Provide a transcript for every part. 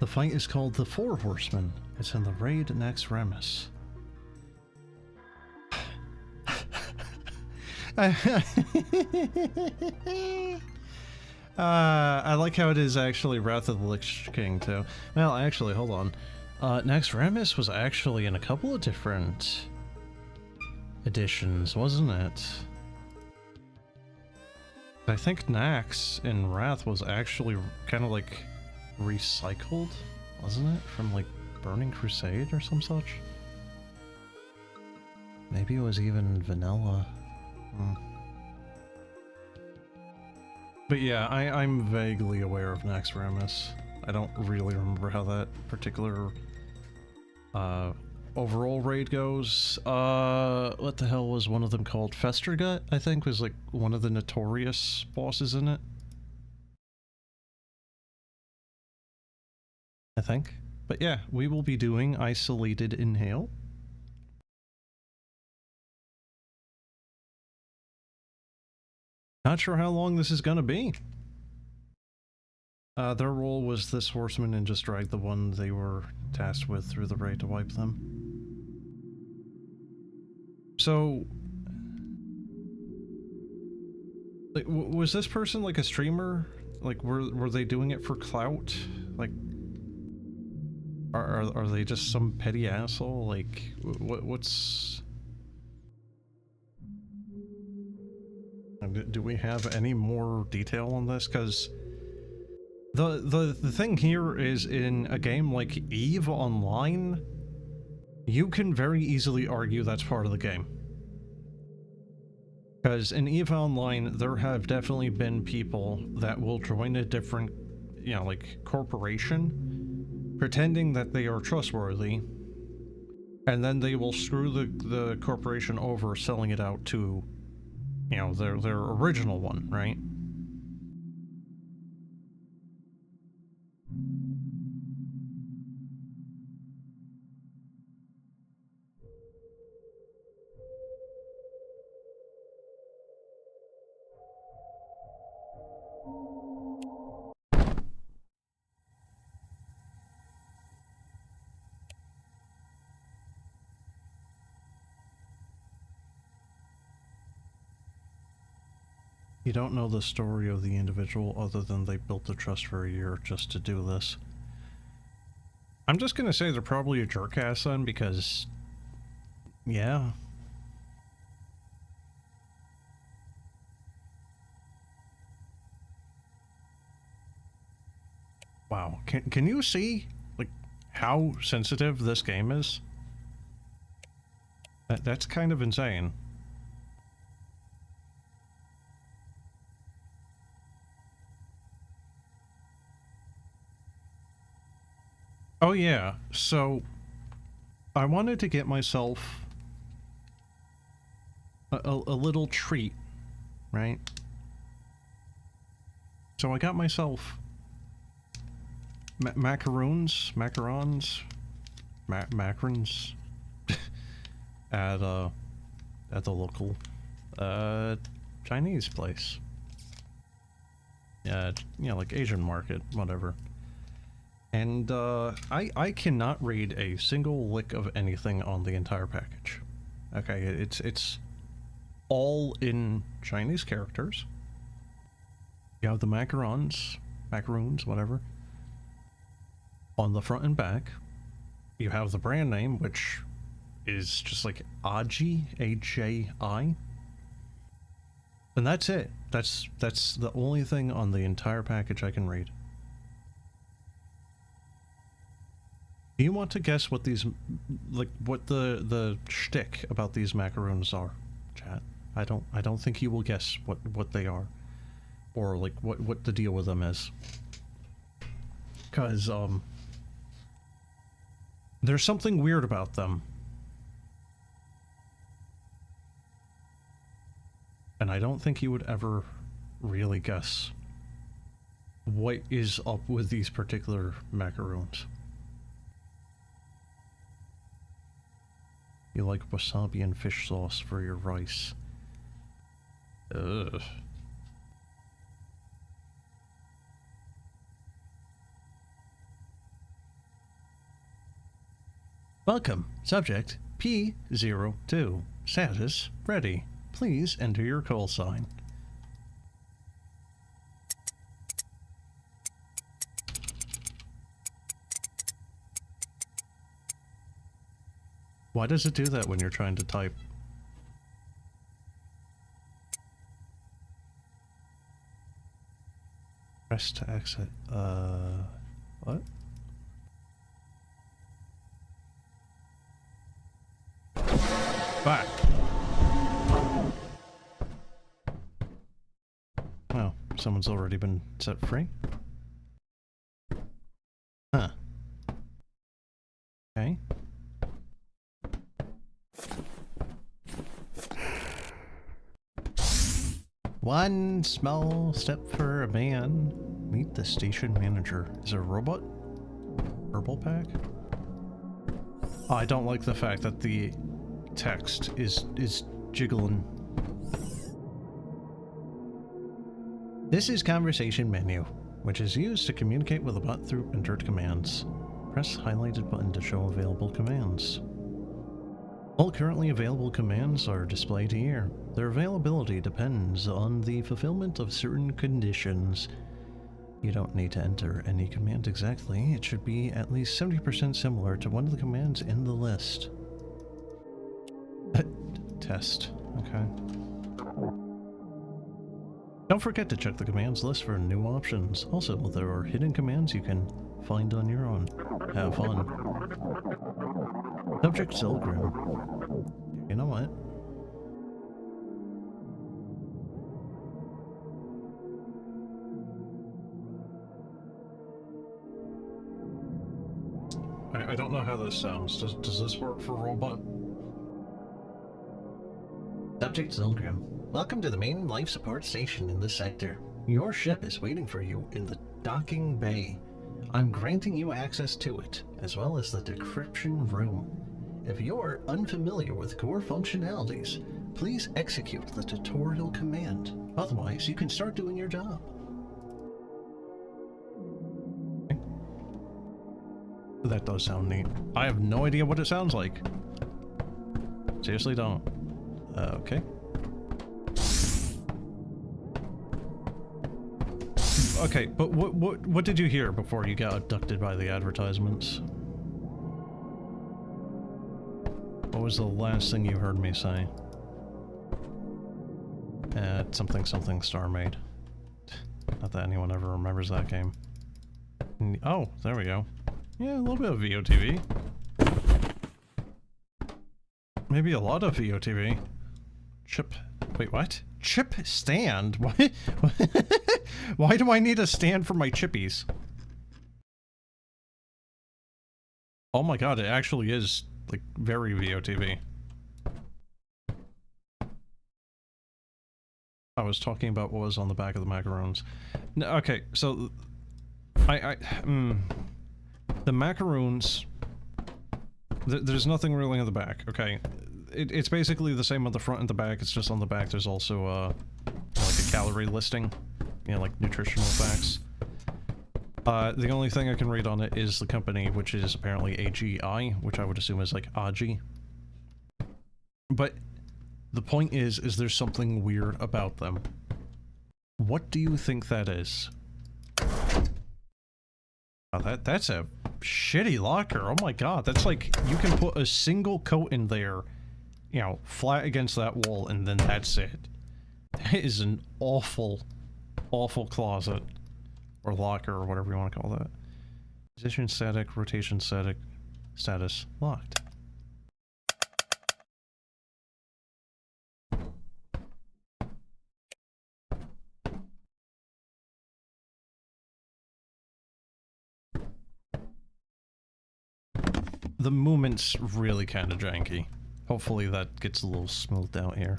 The fight is called the Four Horsemen. It's in the raid next Remus. I like how it is actually Wrath of the Lich King too. Well, actually, hold on. Next Remus was actually in a couple of different editions, wasn't it? I think Nax in Wrath was actually kind of like recycled, wasn't it? From like Burning Crusade or some such? Maybe it was even vanilla. But yeah, I'm vaguely aware of Nax Remus. I don't really remember how that particular overall raid goes. What the hell was one of them called? Festergut, I think, was like one of the notorious bosses in it. I think. But yeah, we will be doing Isolated Inhale. Not sure how long this is gonna be. Their role was this horseman and just drag the one they were tasked with through the raid to wipe them. So, like, was this person like a streamer? Like, were they doing it for clout? Like, are they just some petty asshole? Like, what's... Do we have any more detail on this? Because the thing here is, in a game like EVE Online, you can very easily argue that's part of the game. Because in EVE Online, there have definitely been people that will join a different, you know, like, corporation, pretending that they are trustworthy, and then they will screw the corporation over, selling it out to, you know, their original one, right? You don't know the story of the individual other than they built the trust for a year just to do this. I'm just gonna say they're probably a jerk-ass then, because... yeah. Wow. Can you see, like, how sensitive this game is? That's kind of insane. Oh yeah, so I wanted to get myself a little treat, right? So I got myself macarons at the local Chinese place. Yeah, you know, like Asian market, whatever. And I cannot read a single lick of anything on the entire package. Okay, it's all in Chinese characters. You have the macarons, whatever. On the front and back, you have the brand name, which is just like Aji, A-J-I. And that's it. That's the only thing on the entire package I can read. Do you want to guess what these, like, what the shtick about these macaroons are, chat? I don't think you will guess what they are, or like what the deal with them is. Cause there's something weird about them, and I don't think you would ever really guess what is up with these particular macaroons. You like wasabi and fish sauce for your rice. Ugh. Welcome. Subject P02. Status ready. Please enter your call sign. Why does it do that when you're trying to type? Press to exit. What? Back. Oh, someone's already been set free? Huh. Okay. One small step for a man. Meet the station manager. Is it a robot? Herbal pack? Oh, I don't like the fact that the text is jiggling. This is conversation menu, which is used to communicate with a bot through entered commands. Press highlighted button to show available commands. All currently available commands are displayed here. Their availability depends on the fulfillment of certain conditions. You don't need to enter any command exactly. It should be at least 70% similar to one of the commands in the list. Test. Okay. Don't forget to check the commands list for new options. Also, there are hidden commands you can find on your own. Have fun. Subject Zolgrim. You know what? I don't know how this sounds. Does this work for robot? Subject Zolgrim. Welcome to the main life support station in this sector. Your ship is waiting for you in the docking bay. I'm granting you access to it, as well as the decryption room. If you're unfamiliar with core functionalities, please execute the tutorial command. Otherwise, you can start doing your job. That does sound neat. I have no idea what it sounds like. Seriously don't. Okay. Okay, but what did you hear before you got abducted by the advertisements? What was the last thing you heard me say? Something something Star Made. Not that anyone ever remembers that game. Oh, there we go. Yeah, a little bit of VOTV. Maybe a lot of VOTV. Chip. Wait, what? Chip stand? What? Why do I need a stand for my chippies? Oh my god, it actually is, like, very VOTV. I was talking about what was on the back of the macaroons. No, okay, so... the macaroons... there's nothing really on the back, okay? It's basically the same on the front and the back, it's just on the back there's also, like a calorie listing. You know, like nutritional facts. The only thing I can read on it is the company, which is apparently AGI, which I would assume is like AGI. But the point is there's something weird about them. What do you think that is? Oh, that's a shitty locker. Oh my god, that's like, you can put a single coat in there, you know, flat against that wall, and then that's it. That is an awful, awful closet. Or locker, or whatever you want to call that. Position static, rotation static, status locked. The movement's really kind of janky. Hopefully that gets a little smoothed out here.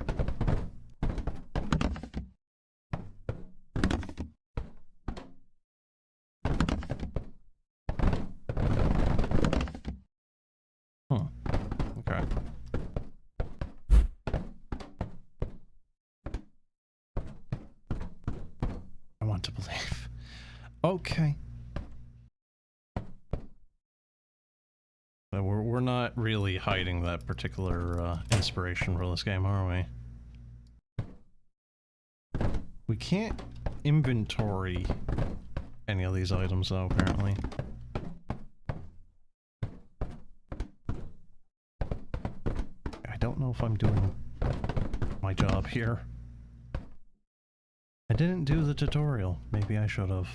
Okay. I want to believe. Okay. We're we're not really hiding that particular inspiration for this game, are we? We can't inventory any of these items though, apparently. I don't know if I'm doing my job here. I didn't do the tutorial. Maybe I should have.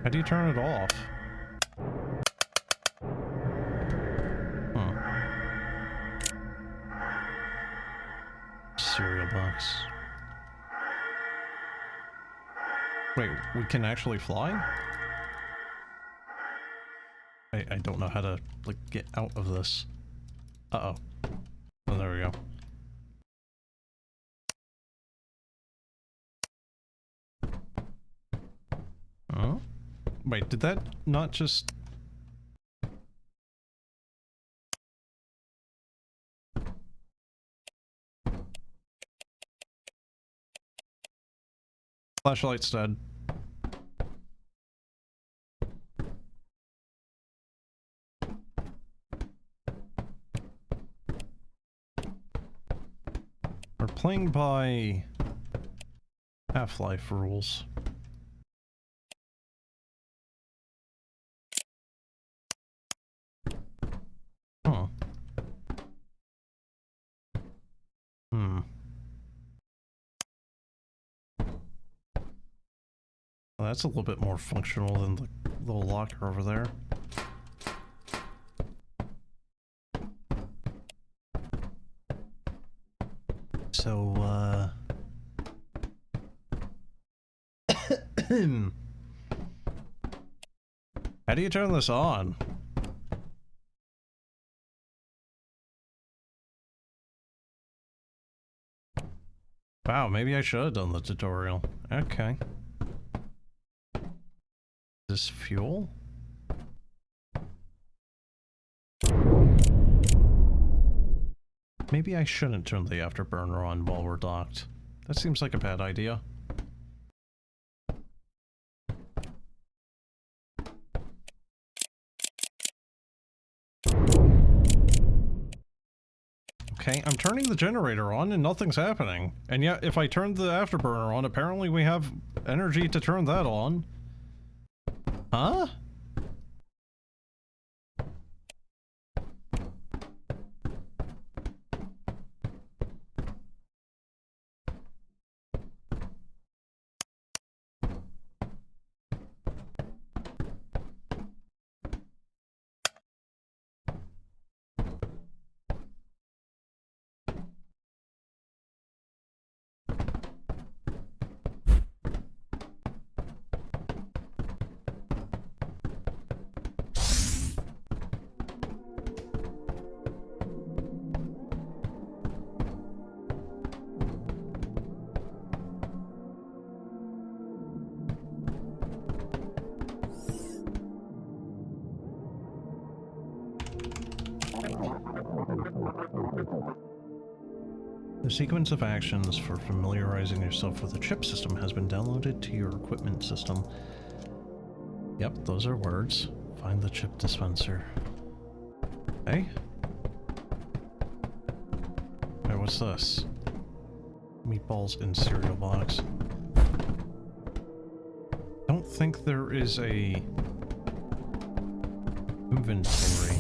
How do you turn it off? Cereal box. Wait, we can actually fly? I don't know how to, like, get out of this. Uh-oh. Oh, there we go. Oh? Wait, did that not just... Flashlight's dead. We're playing by Half-Life rules. Huh. Well, that's a little bit more functional than the little locker over there. So, how do you turn this on? Wow, maybe I should have done the tutorial. Okay. Is this fuel? Maybe I shouldn't turn the afterburner on while we're docked. That seems like a bad idea. Okay, I'm turning the generator on and nothing's happening. And yet, if I turn the afterburner on, apparently we have energy to turn that on. Huh? The sequence of actions for familiarizing yourself with the chip system has been downloaded to your equipment system. Yep, those are words. Find the chip dispenser. Hey? Hey, what's this? Meatballs in cereal box. Don't think there is a inventory,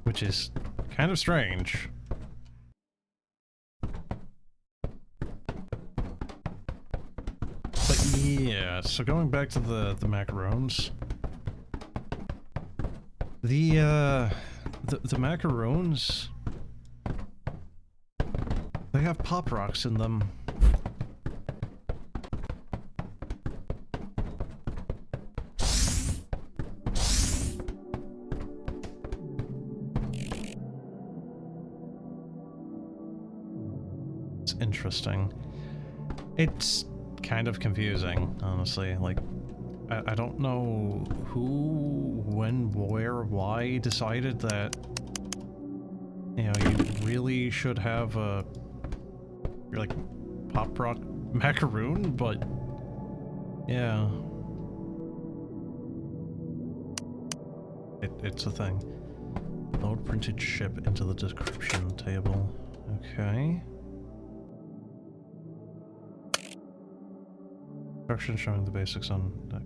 which is kind of strange. Yeah, so going back to the macarons. The macarons, they have pop rocks in them. It's interesting. It's kind of confusing, honestly. Like, I don't know who, when, where, why decided that, you know, you really should have a You're like pop rock macaroon, but yeah. It's a thing. Load printed ship into the description table. Okay. Instructions showing the basics on deck.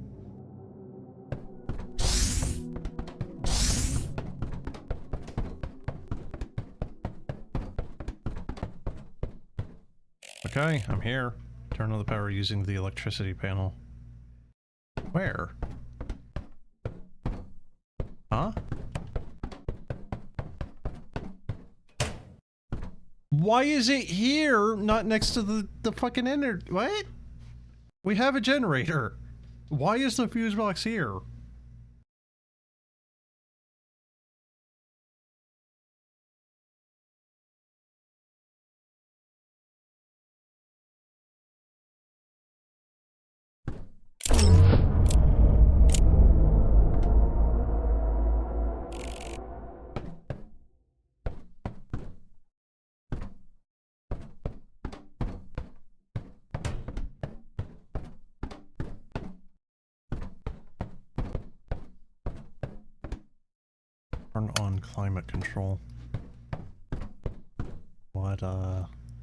Okay, I'm here. Turn on the power using the electricity panel. Where? Huh? Why is it here, not next to the fucking what? We have a generator. Why is the fuse box here? Turn on climate control. What,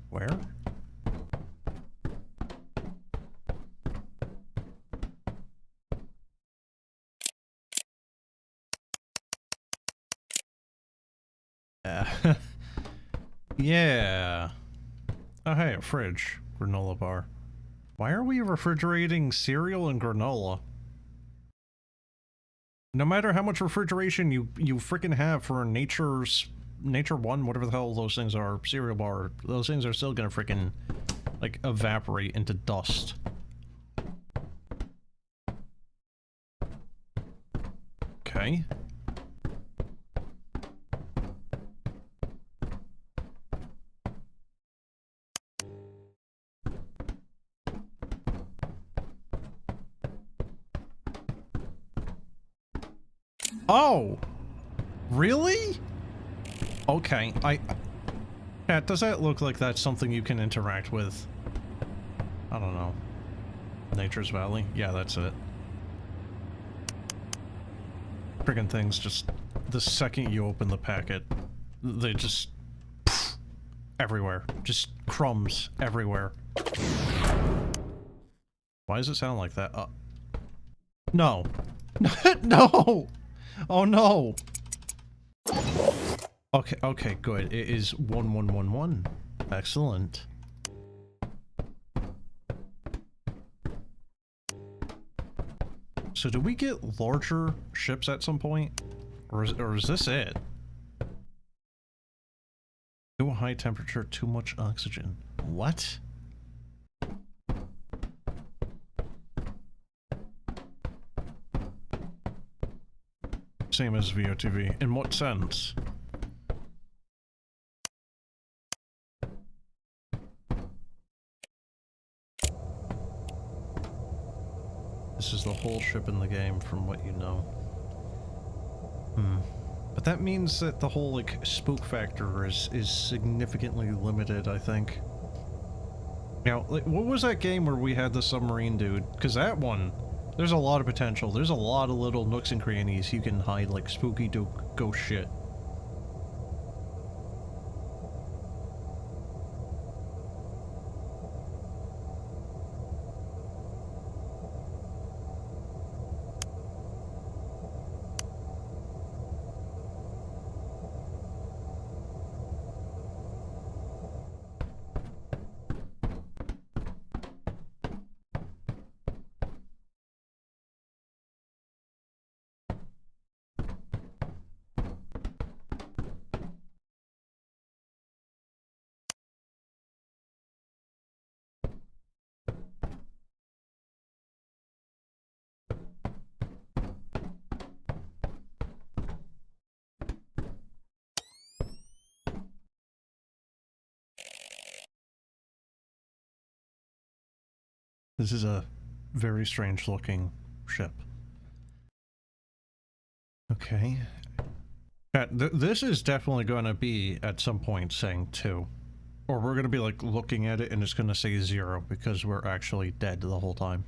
where? Yeah. Yeah. Oh, hey, a fridge. Granola bar. Why are we refrigerating cereal and granola? No matter how much refrigeration you freaking have for Nature One, whatever the hell those things are, cereal bar, those things are still gonna freaking, like, evaporate into dust. Okay. Oh! Really? Okay, Cat, does that look like that's something you can interact with? I don't know. Nature's Valley? Yeah, that's it. Friggin' things just... The second you open the packet, they just... Pff, everywhere. Just crumbs everywhere. Why does it sound like that? No. No! Oh no! Okay, okay, good. It is 1111. Excellent. So do we get larger ships at some point? Or is this it? Too high temperature, too much oxygen. What? Same as VOTV. In what sense? This is the whole ship in the game, from what you know. But that means that the whole, like, spook factor is significantly limited, I think. Now, like, what was that game where we had the submarine dude? Because that one, there's a lot of potential. There's a lot of little nooks and crannies you can hide, like, spooky ghost shit. This is a very strange looking ship. Okay. This is definitely going to be, at some point, saying 2. Or we're gonna be like looking at it and it's gonna say 0 because we're actually dead the whole time.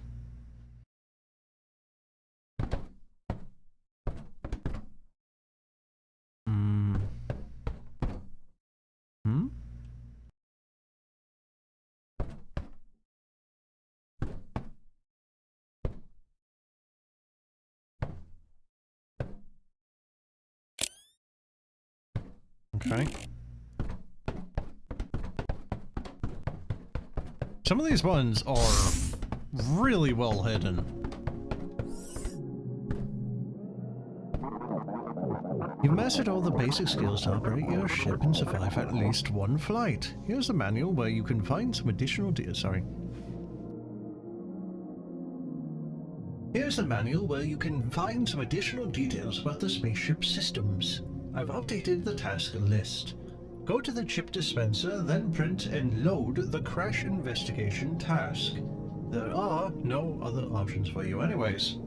Okay. Some of these buttons are really well hidden. You've mastered all the basic skills to operate your ship and survive at least one flight. Here's the manual where you can find some additional Here's the manual where you can find some additional details about the spaceship systems. I've updated the task list. Go to the chip dispenser, then print and load the crash investigation task. There are no other options for you anyways.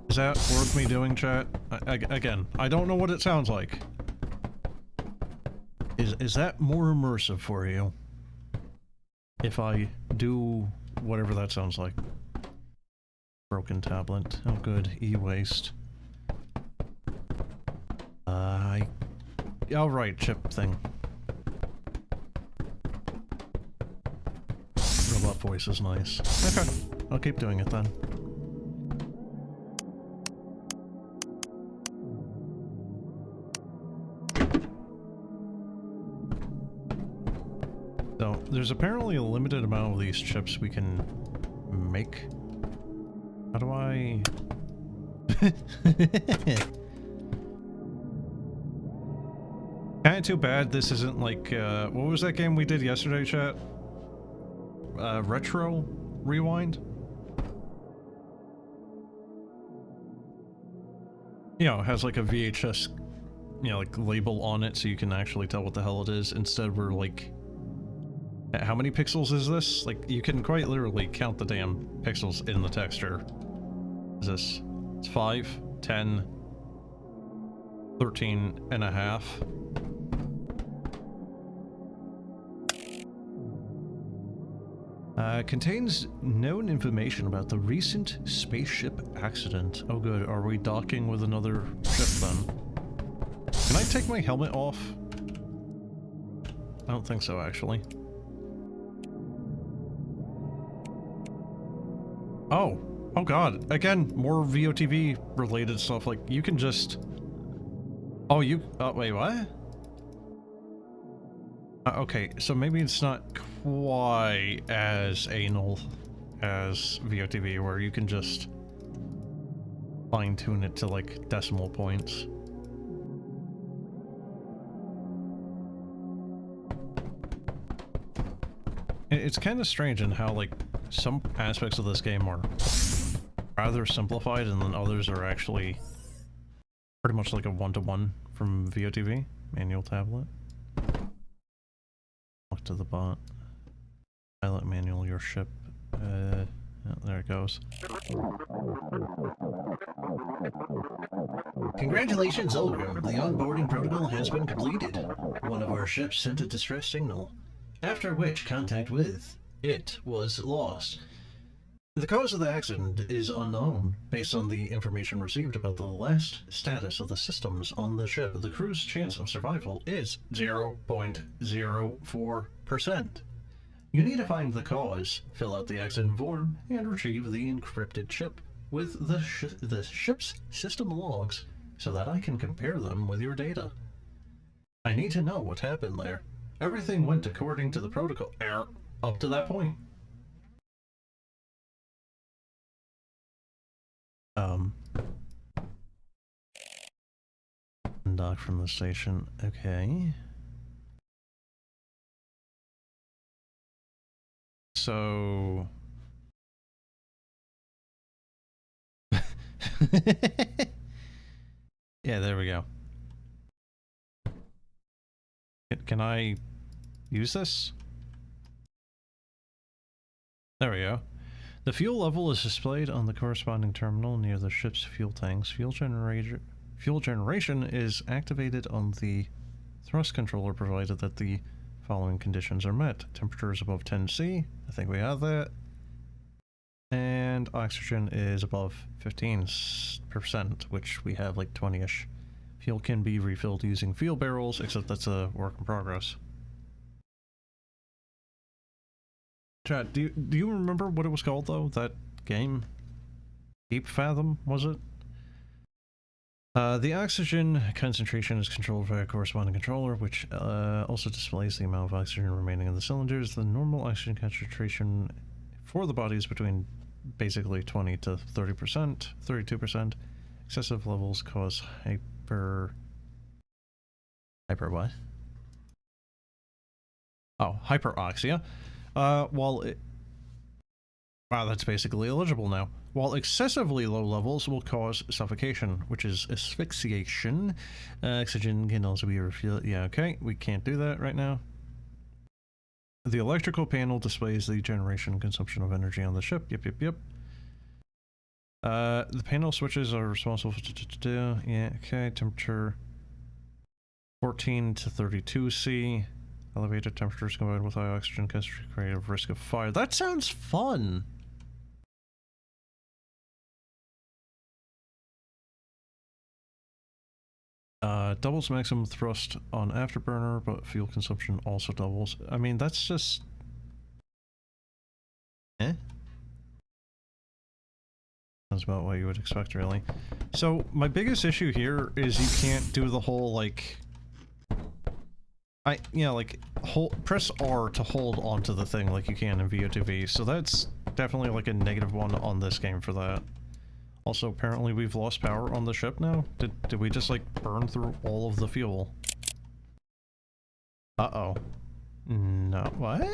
Is that worth me doing, chat? Again, I don't know what it sounds like. Is that more immersive for you? If I do whatever that sounds like. Broken tablet. Oh good. E-waste. Oh right, chip thing. Robot voice is nice. Okay, I'll keep doing it then. So, there's apparently a limited amount of these chips we can make. How do I... Kinda too bad this isn't like, what was that game we did yesterday, chat? Retro Rewind? You know, it has like a VHS, you know, like label on it so you can actually tell what the hell it is. Instead we're like... How many pixels is this? Like, you can quite literally count the damn pixels in the texture. Is this? It's 5, 10, 13 and a half. Contains known information about the recent spaceship accident. Oh good, are we docking with another ship then? Can I take my helmet off? I don't think so, actually. Oh. Oh god. Again, more VOTV related stuff. Like, you can just... Oh, you... wait, what? Okay, so maybe it's not quite as anal as VOTV, where you can just fine-tune it to, like, decimal points. It's kind of strange in how, like, some aspects of this game are rather simplified, and then others are actually pretty much like a one-to-one from VOTV. Manual tablet. Talk to the bot. Pilot manual your ship. Yeah, there it goes. Congratulations, Zolgrim. The onboarding protocol has been completed. One of our ships sent a distress signal, after which contact with it was lost. The cause of the accident is unknown. Based on the information received about the last status of the systems on the ship, the crew's chance of survival is 0.04%. You need to find the cause, fill out the accident form, and retrieve the encrypted chip with the ship's system logs so that I can compare them with your data. I need to know what happened there. Everything went according to the protocol up to that point. Dock from the station. Okay. So... yeah, there we go. Can I use this? There we go. The fuel level is displayed on the corresponding terminal near the ship's fuel tanks. Fuel fuel generation is activated on the thrust controller provided that the following conditions are met. Temperature is above 10°C. I think we have that. And oxygen is above 15%, which we have like 20-ish. Fuel can be refilled using fuel barrels, except that's a work in progress. Chat, do you remember what it was called, though? That game? Deep Fathom, was it? The oxygen concentration is controlled by a corresponding controller, which also displays the amount of oxygen remaining in the cylinders. The normal oxygen concentration for the body is between basically 20 to 30%, 32%. Excessive levels cause hyper what? Oh, hyperoxia. Wow, that's basically illegible now. While excessively low levels will cause suffocation, which is asphyxiation. Oxygen can also be refilled. Yeah, okay, we can't do that right now. The electrical panel displays the generation and consumption of energy on the ship. Yep. The panel switches are responsible for... Yeah, okay, temperature 14 to 32°C. Elevated temperatures combined with high oxygen concentration create a risk of fire. That sounds fun! Doubles maximum thrust on afterburner, but fuel consumption also doubles. I mean, that's just... eh? That's about what you would expect, really. So, my biggest issue here is you can't do the whole, like... press R to hold onto the thing like you can in VO2V, so that's definitely like a -1 on this game for that. Also, apparently we've lost power on the ship now? Did we just, like, burn through all of the fuel? Uh-oh. No, what?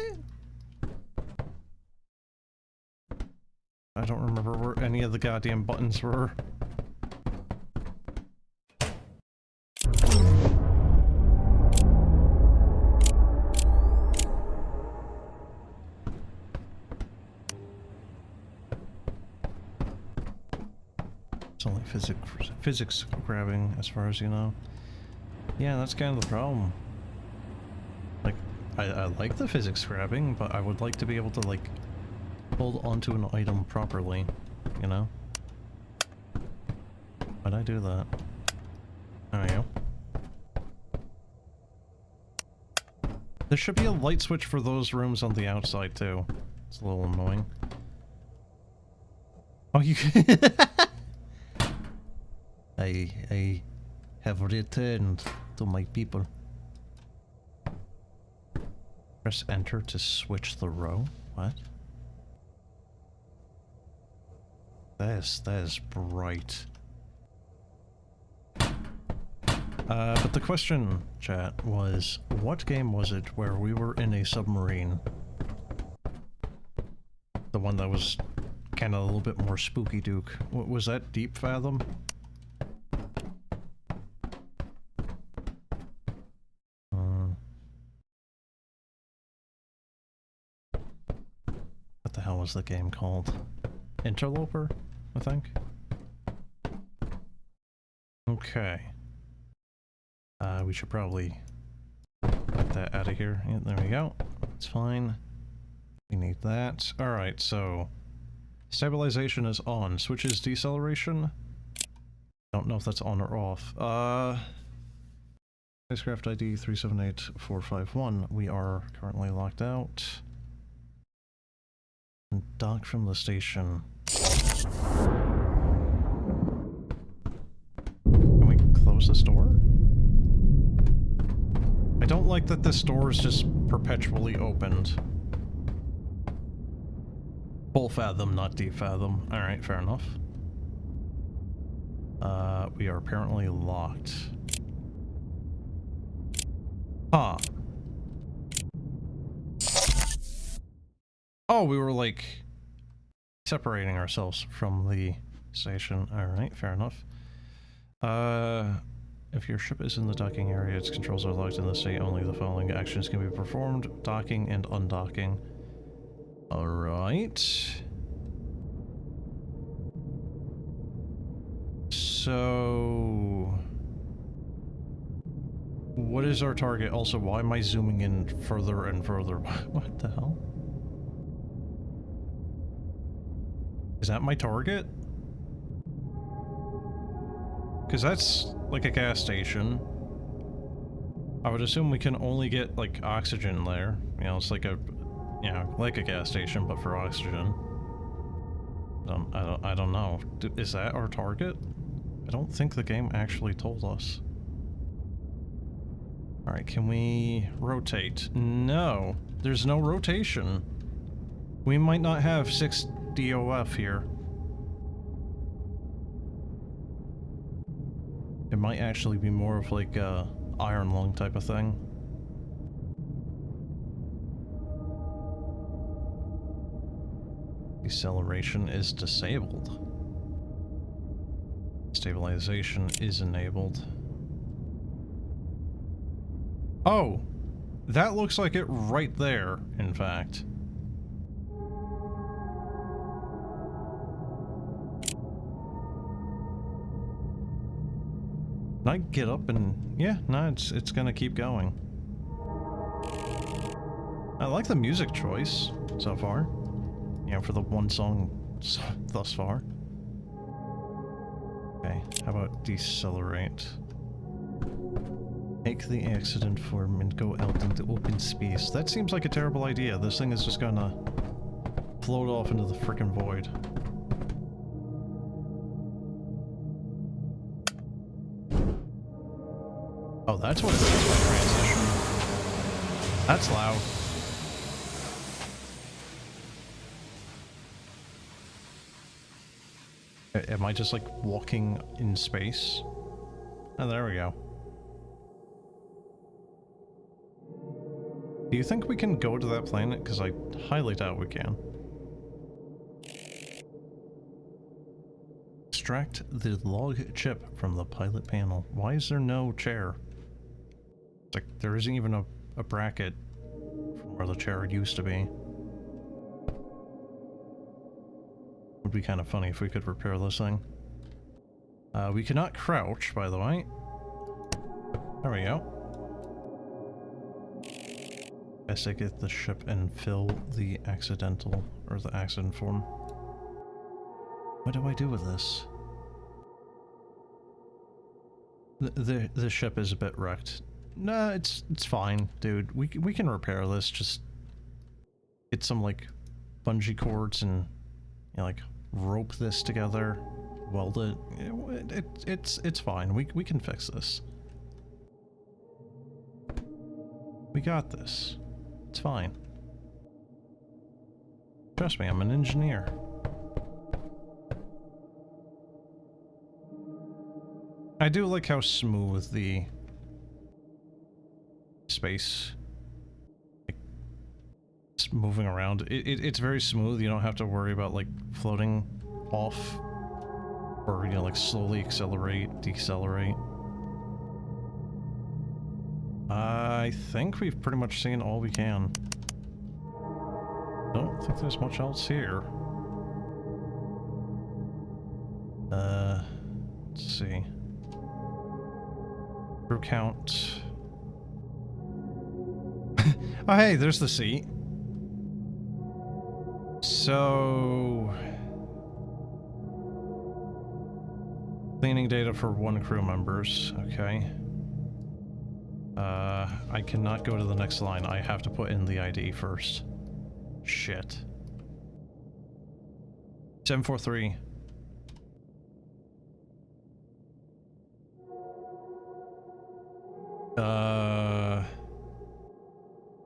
I don't remember where any of the goddamn buttons were. It's only physics grabbing, as far as you know. Yeah, that's kind of the problem. Like, I like the physics grabbing, but I would like to be able to, like, hold onto an item properly, you know? Why'd I do that? There we go. There should be a light switch for those rooms on the outside, too. It's a little annoying. Oh, you can... I have returned to my people. Press enter to switch the row? What? That is bright. But the question, chat, was what game was it where we were in a submarine? The one that was kind of a little bit more spooky Duke. Was that Deep Fathom? What the hell was the game called? Interloper, I think? Okay. We should probably get that out of here. Yeah, there we go. It's fine. We need that. Alright, so... stabilization is on. Switches deceleration? Don't know if that's on or off. Spacecraft ID 378451. We are currently locked out. Dock from the station. Can we close this door? I don't like that this door is just perpetually opened. Full fathom, not deep fathom. Alright, fair enough. We are apparently locked. Huh. Oh, we were, like, separating ourselves from the station. Alright, fair enough. If your ship is in the docking area, its controls are locked in the state only the following actions can be performed: docking and undocking. Alright. So... What is our target? Also, why am I zooming in further and further? What the hell? Is that my target? Because that's like a gas station. I would assume we can only get like oxygen there. You know, it's like a, you know, like a gas station, but for oxygen. I don't know. Is that our target? I don't think the game actually told us. Alright, can we rotate? No, there's no rotation. We might not have 6 DOF here. It might actually be more of like a iron lung type of thing. Deceleration is disabled. Stabilization is enabled. Oh! That looks like it right there, in fact. Can I get up and... yeah, no, it's gonna keep going. I like the music choice so far. You know, for the one song thus far. Okay, how about decelerate? Take the accident form and go out into open space. That seems like a terrible idea. This thing is just gonna float off into the frickin' void. Oh, that's what it is by transition. That's loud. Am I just like walking in space? Oh, there we go. Do you think we can go to that planet? Because I highly doubt we can. Extract the log chip from the pilot panel. Why is there no chair? It's like there isn't even a bracket from where the chair used to be. Would be kind of funny if we could repair this thing. We cannot crouch, by the way. There we go. Best I get the ship and fill the accidental, or the accident form. What do I do with this? The ship is a bit wrecked. Nah, it's fine, dude. We can repair this. Just get some like bungee cords and, you know, like rope this together, weld it. It's fine. We can fix this. We got this. It's fine. Trust me, I'm an engineer. I do like how smooth the space, like, it's moving around. It's very smooth. You don't have to worry about like floating off or, you know, like slowly accelerate, decelerate. I think we've pretty much seen all we can. Don't think there's much else here. Let's see. Crew count. Oh, hey, there's the seat. So... cleaning data for 1 crew members. Okay. I cannot go to the next line. I have to put in the ID first. Shit. 743. Uh...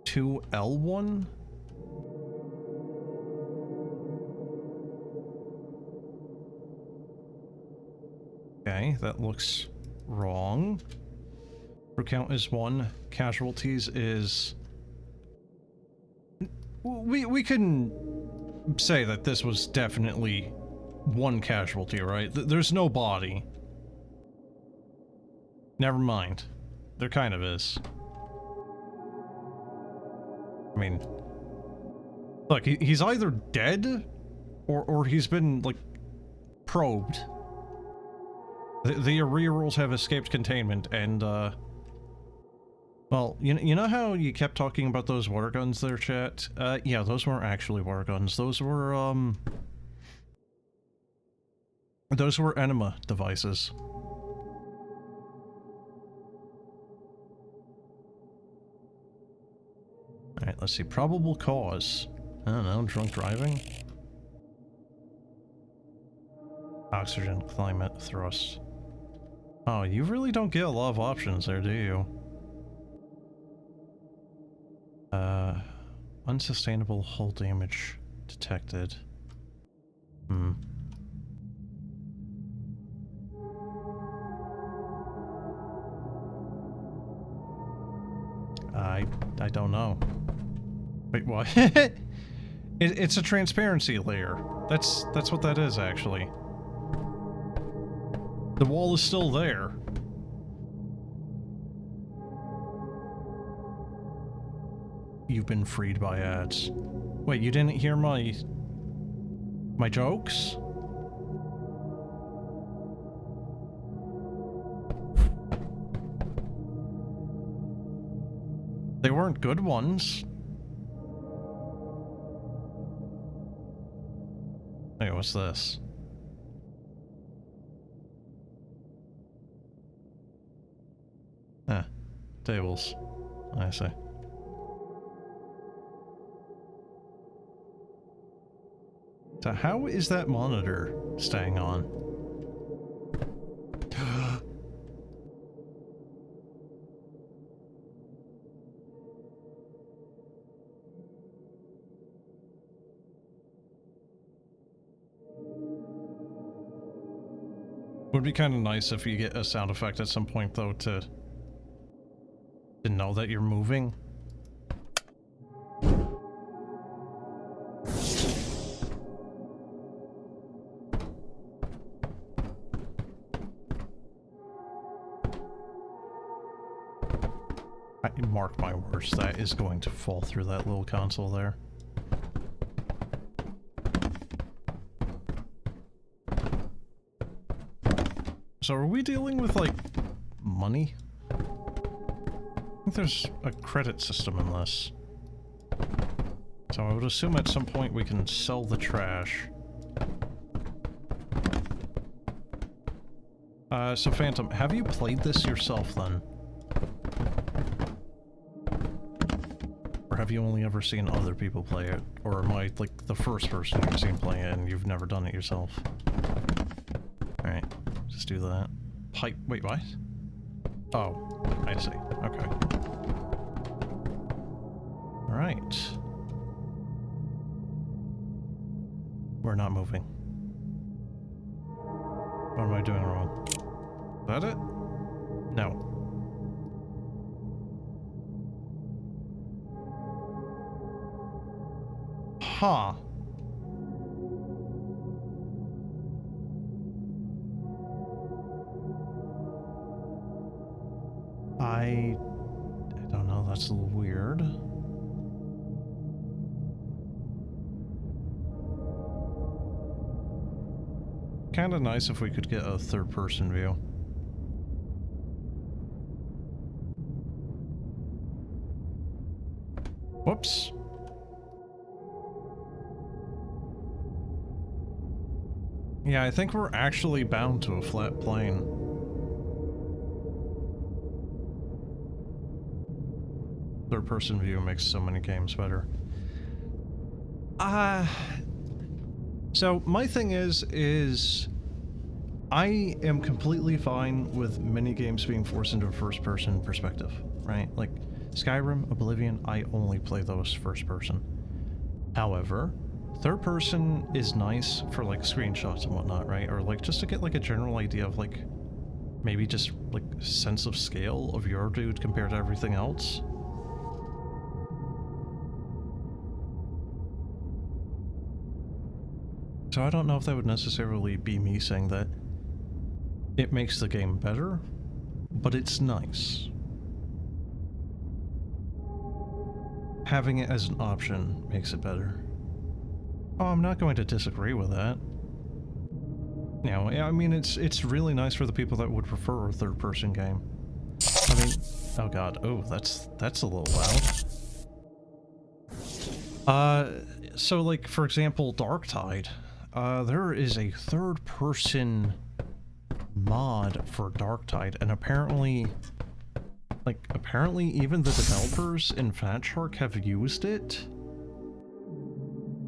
2L1? Okay, that looks wrong. Crew count is 1. Casualties is... We can say that this was definitely 1 casualty, right? There's no body. Never mind. There kind of is. I mean... look, he's either dead, or he's been, like, probed. The area rules have escaped containment, and, Well, you know how you kept talking about those water guns there, chat? Yeah, those weren't actually water guns. Those were enema devices. Alright, let's see. Probable cause. I don't know, drunk driving? Oxygen, climate, thrust. Oh, you really don't get a lot of options there, do you? Unsustainable hull damage detected. Hmm. I don't know. Wait, what? It's a transparency layer. That's what that is, actually. The wall is still there. You've been freed by ads. Wait, you didn't hear my jokes? They weren't good ones. Hey, what's this? Ah, tables. I see. So how is that monitor staying on? Would be kind of nice if you get a sound effect at some point, though, to know that you're moving. Mark my words, that is going to fall through that little console there. So are we dealing with, like, money? I think there's a credit system in this. So I would assume at some point we can sell the trash. So Phantom, have you played this yourself then? Or have you only ever seen other people play it? Or am I, like, the first person you've seen play it and you've never done it yourself? Alright, just do that. Pipe, wait, what? Oh, I see, okay. Alright. We're not moving. What am I doing wrong? Is that it? No. Huh. I don't know, that's a little weird. Kinda nice if we could get a third-person view. Whoops. Yeah, I think we're actually bound to a flat plane. Third-person view makes so many games better. So my thing is I am completely fine with many games being forced into a first-person perspective, right? Like Skyrim, Oblivion, I only play those first-person. However, third person is nice for like screenshots and whatnot, right? Or like just to get like a general idea of like maybe just like sense of scale of your dude compared to everything else. So I don't know if that would necessarily be me saying that it makes the game better, but it's nice. Having it as an option makes it better. Oh, I'm not going to disagree with that. You know, I mean, it's really nice for the people that would prefer a third-person game. I mean, oh god, oh, that's a little loud. So like, for example, Darktide, there is a third-person mod for Darktide, and apparently even the developers in Fatshark have used it.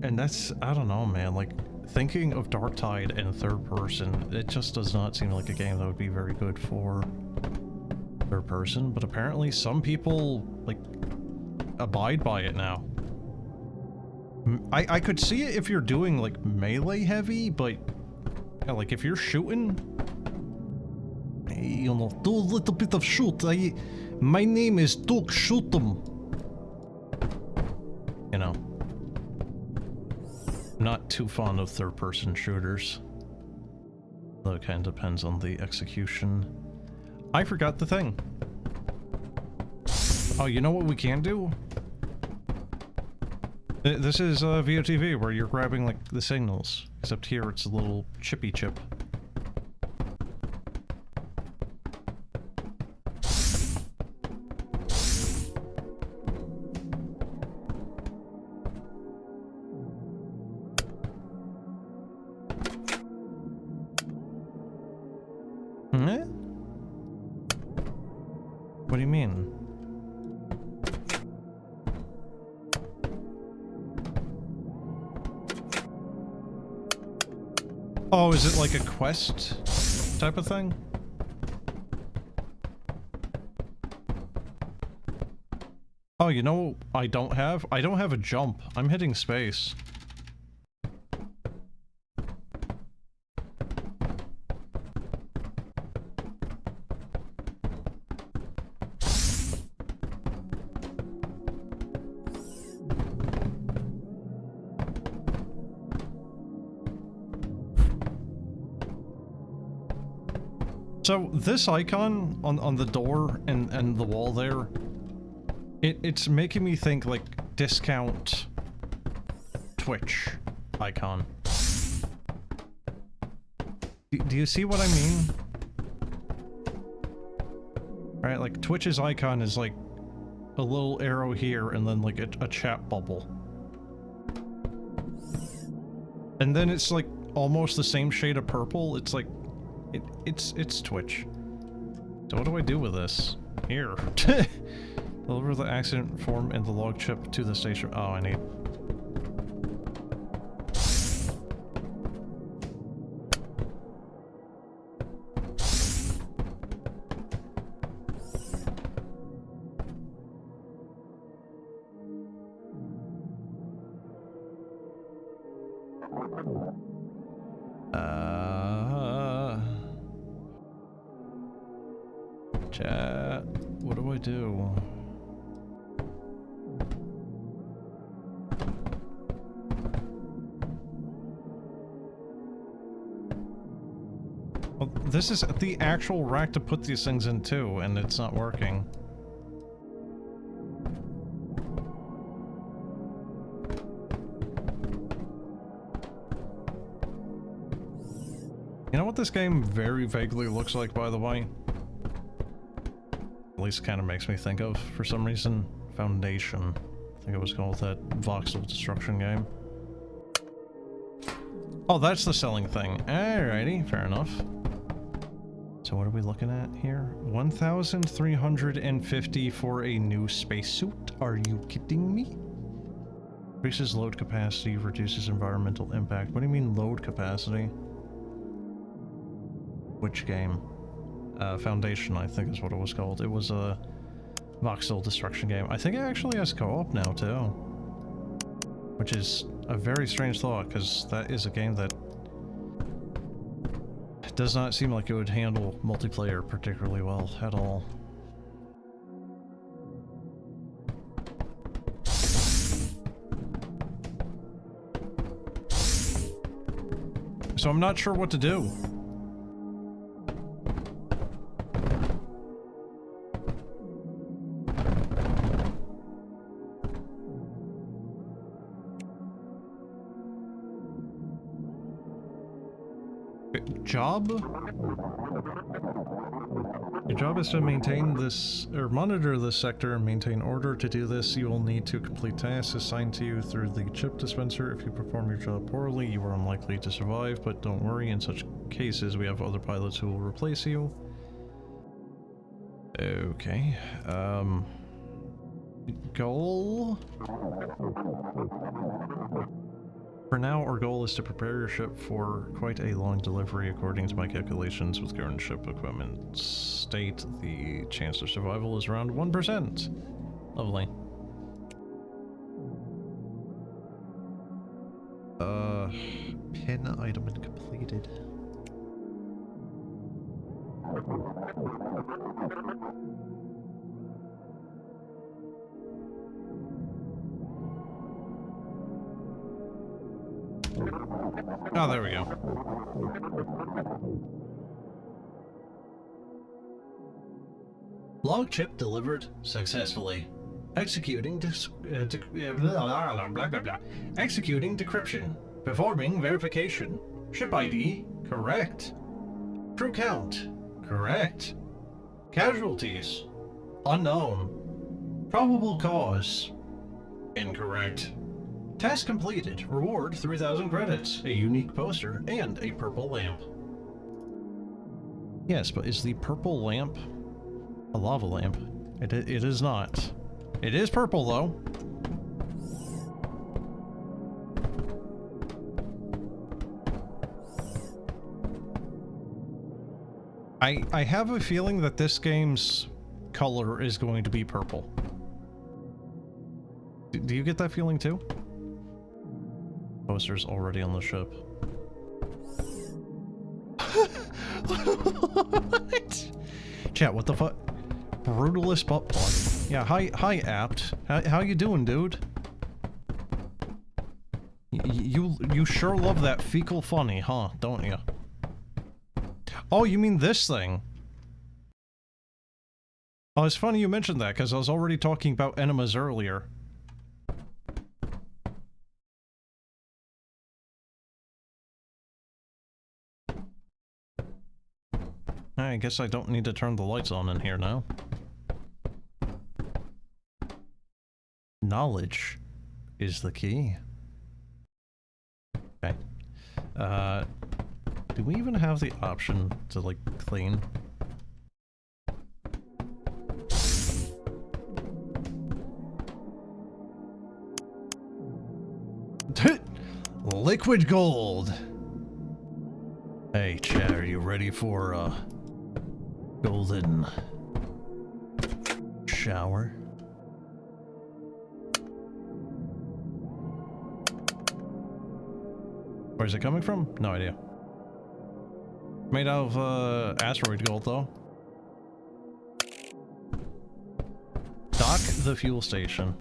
And that's, I don't know, man, like, thinking of Darktide in third person, it just does not seem like a game that would be very good for third person, but apparently some people, like, abide by it now. I could see it if you're doing, like, melee heavy, but, yeah, like, if you're shooting, you know, do a little bit of shoot. My name is Duke Shoot 'em. You know. Not too fond of third-person shooters. Though it kind of depends on the execution. I forgot the thing. Oh, you know what we can do? This is VOTV, where you're grabbing, like, the signals. Except here it's a little chippy chip. What do you mean? Oh, is it like a quest type of thing? Oh, you know, I don't have a jump. I'm hitting space. So this icon on the door and the wall there, it's making me think like discount Twitch icon. Do you see what I mean? Right, like Twitch's icon is like a little arrow here and then like a chat bubble. And then it's like almost the same shade of purple. It's like it's Twitch. So what do I do with this? Here. Deliver the accident form and the log chip to the station. Oh, I need... Chat. What do I do? Well, this is the actual rack to put these things in too, and it's not working. You know what this game very vaguely looks like, by the way? At least kind of makes me think of, for some reason, Foundation. I think it was called that voxel destruction game. Oh, that's the selling thing. Alrighty, fair enough. So what are we looking at here? 1,350 for a new spacesuit? Are you kidding me? Increases load capacity, reduces environmental impact. What do you mean load capacity? Which game? Foundation, I think is what it was called. It was a voxel destruction game. I think it actually has co-op now, too. Which is a very strange thought, because that is a game that does not seem like it would handle multiplayer particularly well at all. So I'm not sure what to do. job? Your job is to maintain this, or monitor this sector and maintain order. To do this, you will need to complete tasks assigned to you through the chip dispenser. If you perform your job poorly, you are unlikely to survive, but don't worry, in such cases, we have other pilots who will replace you. Okay, goal? For now, our goal is to prepare your ship for quite a long delivery. According to my calculations with current ship equipment state, the chance of survival is around 1%. Lovely. Pin item completed. Oh, there we go. Log chip delivered successfully. Executing executing decryption. Performing verification. Ship ID correct. Crew count correct. Casualties unknown. Probable cause incorrect. Task completed. Reward 3,000 credits, a unique poster, and a purple lamp. Yes, but is the purple lamp a lava lamp? It is not. It is purple, though. I have a feeling that this game's color is going to be purple. Do you get that feeling, too? Poster's already on the ship. What? Chat, what the fuck? Brutalist butt plug. Yeah, hi Apt. How you doing, dude? You sure love that fecal funny, huh? Don't you? Oh, you mean this thing? Oh, it's funny you mentioned that, because I was already talking about enemas earlier. I guess I don't need to turn the lights on in here now. Knowledge is the key. Okay. Do we even have the option to, like, clean? Liquid gold! Hey, chat, are you ready for, golden shower? Where's it coming from? No idea. Made out of asteroid gold, though. Dock the fuel station.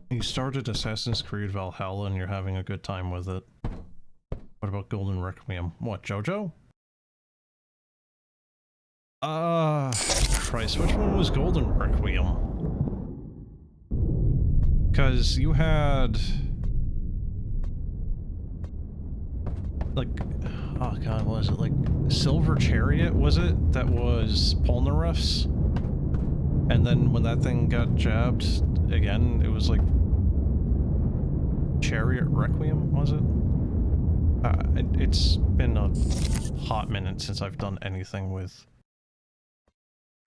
You started Assassin's Creed Valhalla and you're having a good time with it. What about Golden Requiem? What, JoJo? Christ, which one was Golden Requiem? Because you had... like... oh god, what was it? Like, Silver Chariot, was it? That was Polnareff's? And then when that thing got jabbed again, it was like... Chariot Requiem, was it? It's been a hot minute since I've done anything with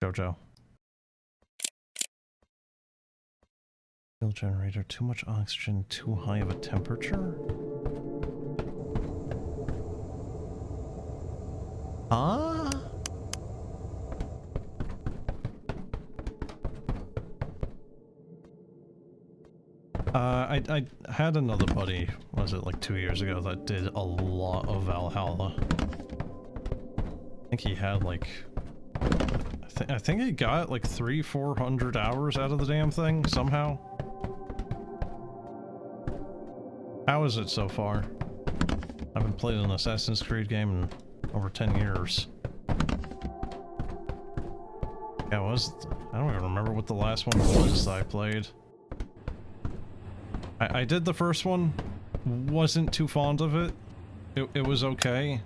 JoJo. Fuel generator, too much oxygen, too high of a temperature? Huh? I had another buddy, was it like 2 years ago, that did a lot of Valhalla. I think he had like... I think he got like 300-400 hours out of the damn thing, somehow. How is it so far? I haven't played an Assassin's Creed game in over 10 years. Yeah, I don't even remember what the last one was that I played. I did the first one, wasn't too fond of it. It was okay.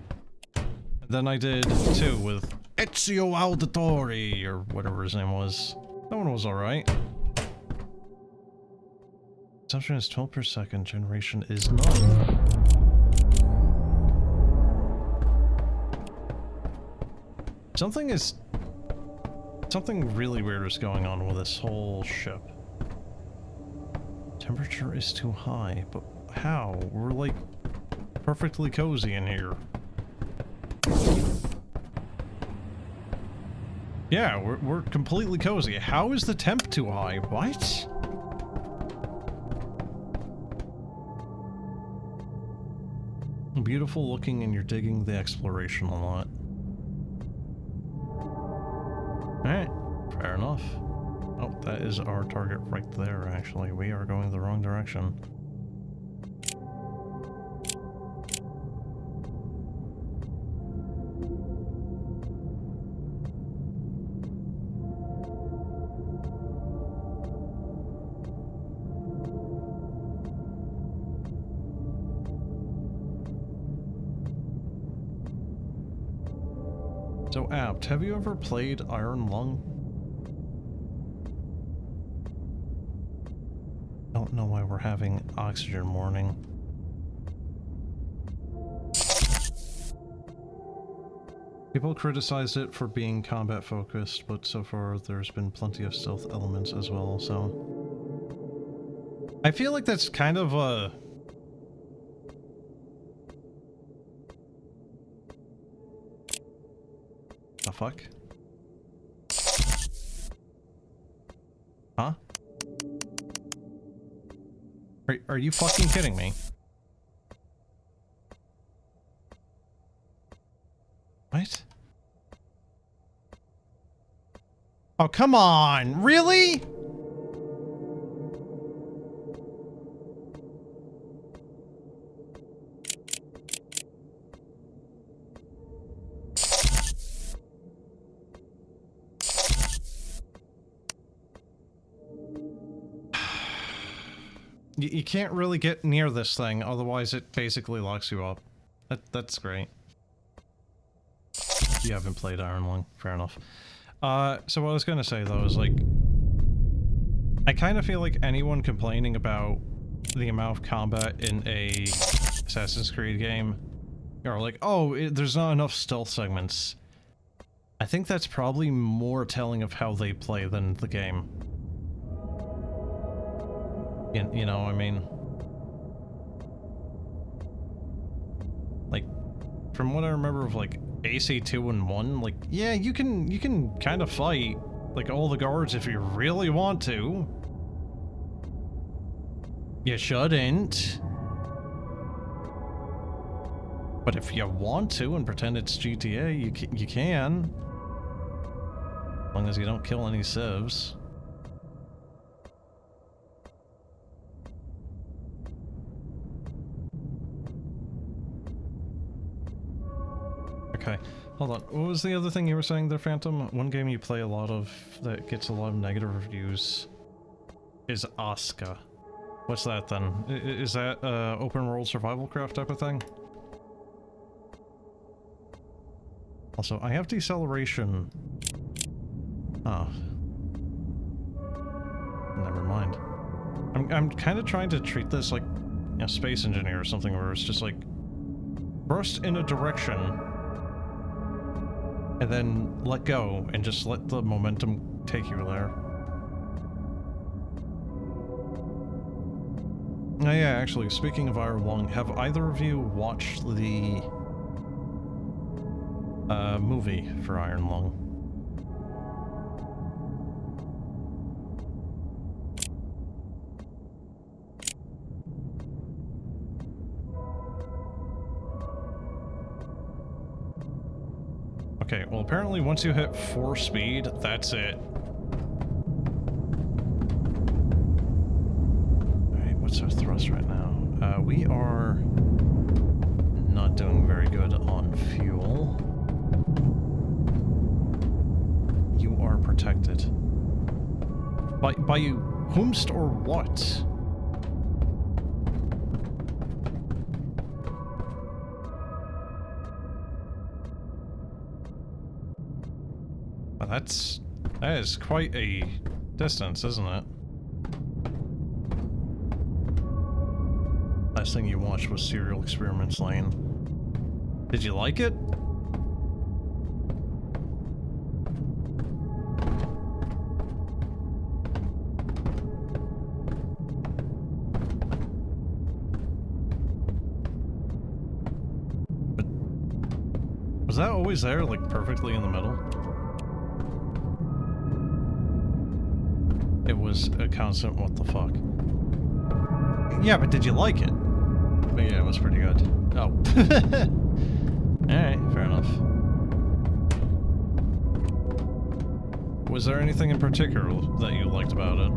Then I did 2 with Ezio Auditore, or whatever his name was. That one was alright. Consumption is 12 per second, generation is none. Something really weird is going on with this whole ship. Temperature is too high, but how? We're like perfectly cozy in here. Yeah, we're completely cozy. How is the temp too high? What? Beautiful looking, and you're digging the exploration a lot. Alright, fair enough. Oh, that is our target right there, actually. We are going the wrong direction. So, Apt, have you ever played Iron Lung? I don't know why we're having oxygen warning. People criticized it for being combat focused, but so far there's been plenty of stealth elements as well, so... I feel like that's kind of a... The fuck? Huh? Are you fucking kidding me? What? Oh, come on! Really? You can't really get near this thing, otherwise it basically locks you up. That's great. You haven't played Iron Lung, fair enough. So what I was gonna say though is like... I kind of feel like anyone complaining about the amount of combat in a Assassin's Creed game, or like, oh, there's not enough stealth segments. I think that's probably more telling of how they play than the game. You know, I mean... Like, from what I remember of, like, AC2 and 1, like, yeah, you can kind of fight, like, all the guards if you really want to. You shouldn't. But if you want to and pretend it's GTA, you can. As long as you don't kill any civs. Okay, hold on. What was the other thing you were saying there, Phantom? One game you play a lot of that gets a lot of negative reviews is Asuka. What's that then? Is that open world survival craft type of thing? Also, I have deceleration. Oh. Never mind. I'm kind of trying to treat this like a space engineer or something, where it's just like burst in a direction and then let go and just let the momentum take you there. Oh yeah, actually, speaking of Iron Lung, have either of you watched the movie for Iron Lung? Okay, well apparently once you hit 4 speed, that's it. Alright, what's our thrust right now? We are not doing very good on fuel. You are protected. By whomst or what? Oh, that is quite a distance, isn't it? Last thing you watched was Serial Experiments Lane. Did you like it? But was that always there, like perfectly in the middle? It was a constant what the fuck. Yeah, but did you like it? But yeah, it was pretty good. Oh. Alright, fair enough. Was there anything in particular that you liked about it?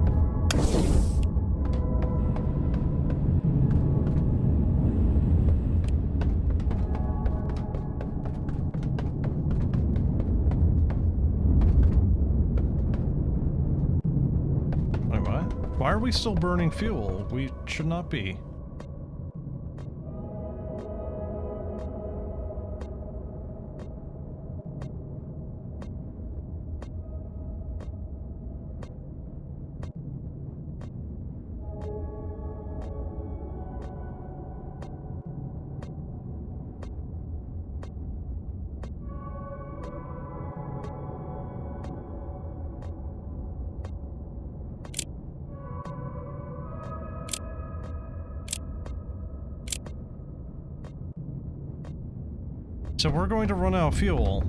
Wait, what? Why are we still burning fuel? We should not be. So we're going to run out of fuel,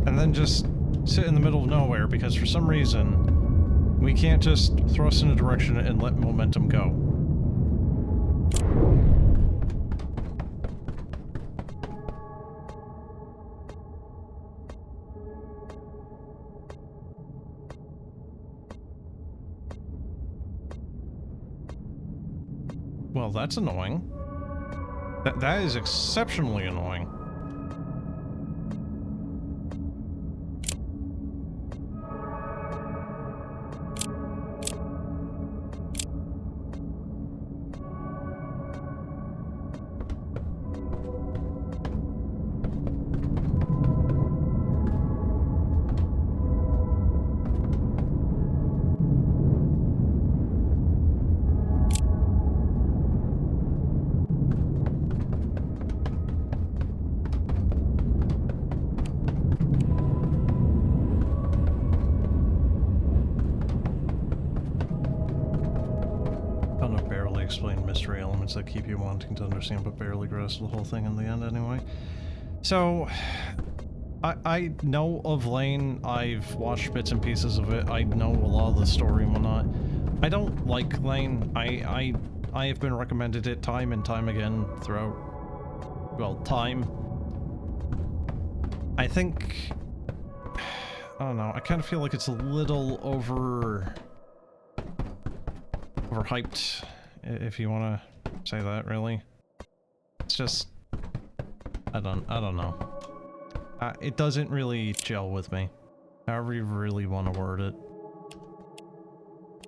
and then just sit in the middle of nowhere, because for some reason, we can't just thrust in a direction and let momentum go. Well, that's annoying. That is exceptionally annoying. Explain mystery elements that keep you wanting to understand but barely grasp the whole thing in the end anyway. So, I know of Lane, I've watched bits and pieces of it, I know a lot of the story and whatnot. I don't like Lane. I have been recommended it time and time again throughout, well, time. I think, I don't know, I kind of feel like it's a little overhyped. If you want to say that, really. It's just, I don't know. It doesn't really gel with me, however you really want to word it.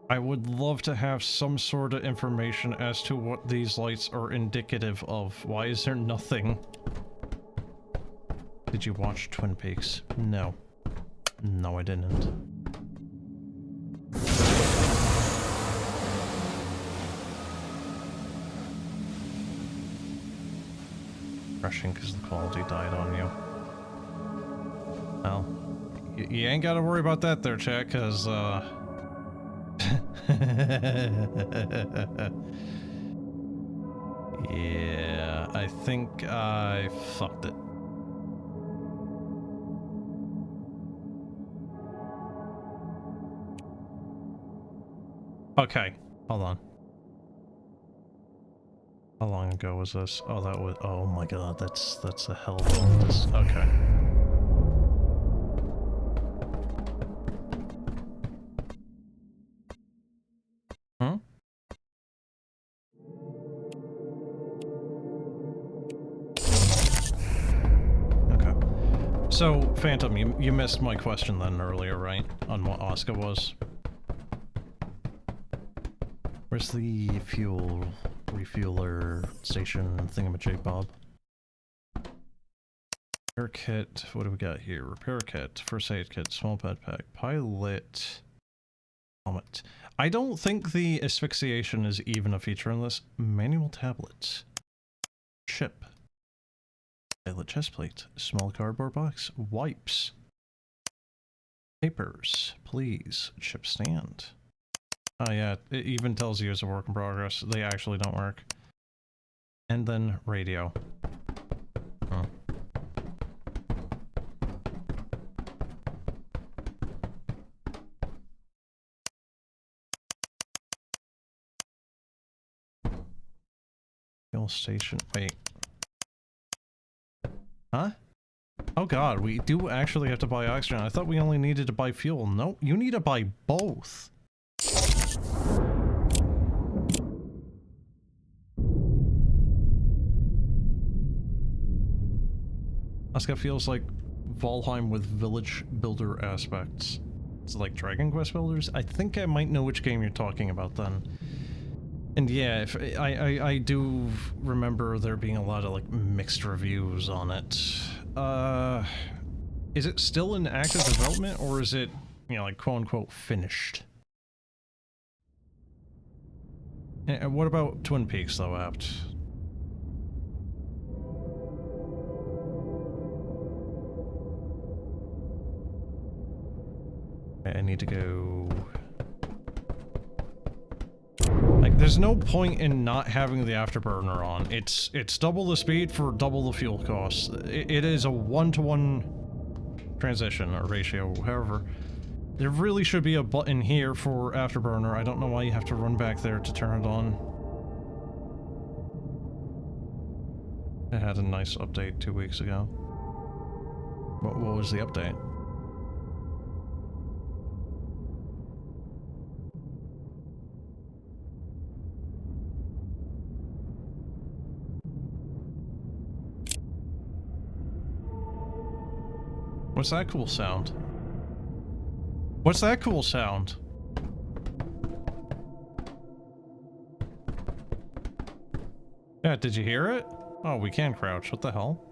I would love to have some sort of information as to what these lights are indicative of. Why is there nothing? Did you watch Twin Peaks? No. No, I didn't. Crashing because the quality died on you. Well, you ain't gotta worry about that there, chat, because, yeah, I think I fucked it. Okay, hold on. How long ago was this? Oh, that was, oh my god, that's a hell of a long list. Okay. Hmm? Okay. So, Phantom, you missed my question then earlier, right? On what Oscar was? Where's the fuel refueler station thingamajig bob? Repair kit, what do we got here? Repair kit, first aid kit, small backpack, pilot, helmet. I don't think the asphyxiation is even a feature in this. Manual tablets. Chip. Pilot chest plate, small cardboard box, wipes. Papers, please, chip stand. Oh yeah, it even tells you it's a work in progress. They actually don't work. And then radio. Oh. Fuel station, wait. Huh? Oh god, we do actually have to buy oxygen. I thought we only needed to buy fuel. Nope, you need to buy both. Alaska feels like Valheim with village builder aspects. It's like Dragon Quest builders. I think I might know which game you're talking about then. And yeah, if I do remember there being a lot of like mixed reviews on it. Is it still in active development, or is it, you know, like quote-unquote finished? And what about Twin Peaks though, Apt? I need to go... Like, there's no point in not having the afterburner on. It's double the speed for double the fuel costs. It is a 1-to-1 transition, or ratio, however. There really should be a button here for afterburner. I don't know why you have to run back there to turn it on. It had a nice update 2 weeks ago. What was the update? What's that cool sound? What's that cool sound? Yeah, did you hear it? Oh, we can crouch. What the hell?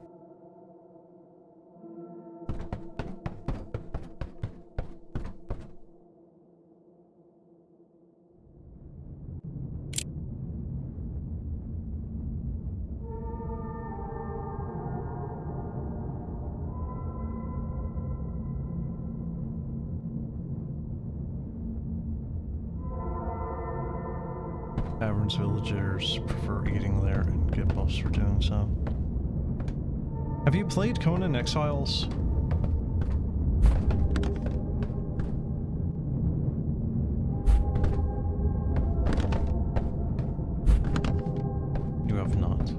Taverns villagers prefer eating there and get buffs for doing so. Have you played Conan Exiles? You have not.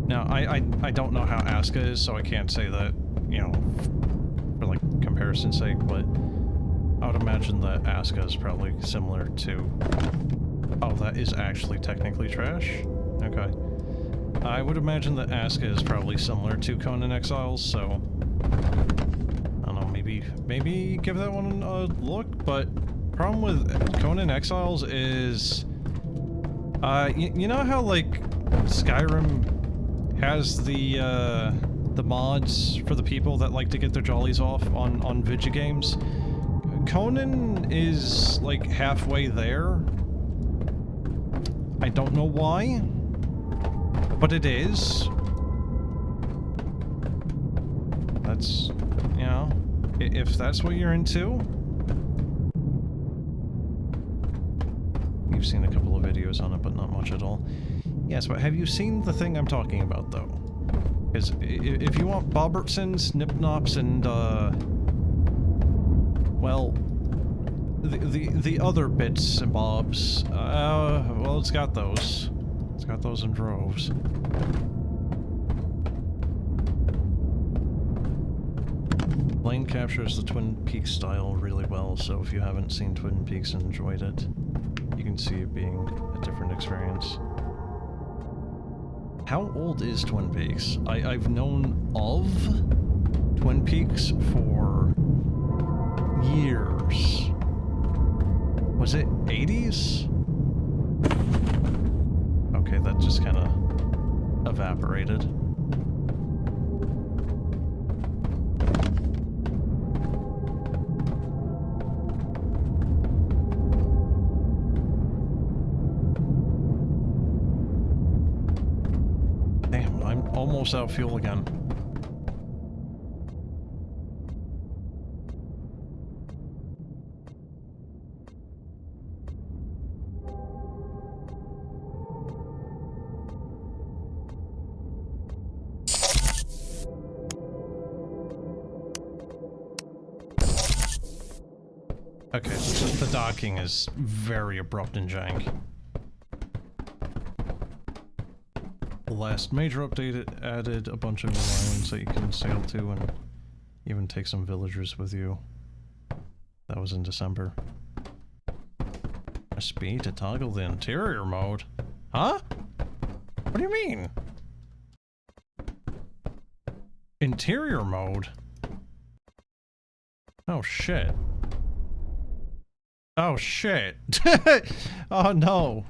Now, I don't know how Aska is, so I can't say that, you know, for like comparison's sake, but I would imagine that Aska is probably similar to... Oh, that is actually technically trash? Okay. I would imagine that Aska is probably similar to Conan Exiles, so... I don't know, maybe give that one a look, but problem with Conan Exiles is... you know how, like, Skyrim has the mods for the people that like to get their jollies off on video games? Conan is like halfway there. I don't know why, but it is. That's, you know, if that's what you're into. You've seen a couple of videos on it, but not much at all. Yes, but have you seen the thing I'm talking about, though? Because if you want Bobertsons, Nipnops, and, well, the other bits and bobs, well, it's got those. It's got those in droves. Lane captures the Twin Peaks style really well, so if you haven't seen Twin Peaks and enjoyed it, you can see it being a different experience. How old is Twin Peaks? I've known of Twin Peaks for years. Was Was it 80s? Okay, that just kind of evaporated. Damn, I'm almost out of fuel again. Okay, so the docking is very abrupt and jank. The last major update it added a bunch of new islands that you can sail to and even take some villagers with you. That was in December. Press B to toggle the interior mode. Huh? What do you mean? Interior mode? Oh shit. Oh shit. Oh no.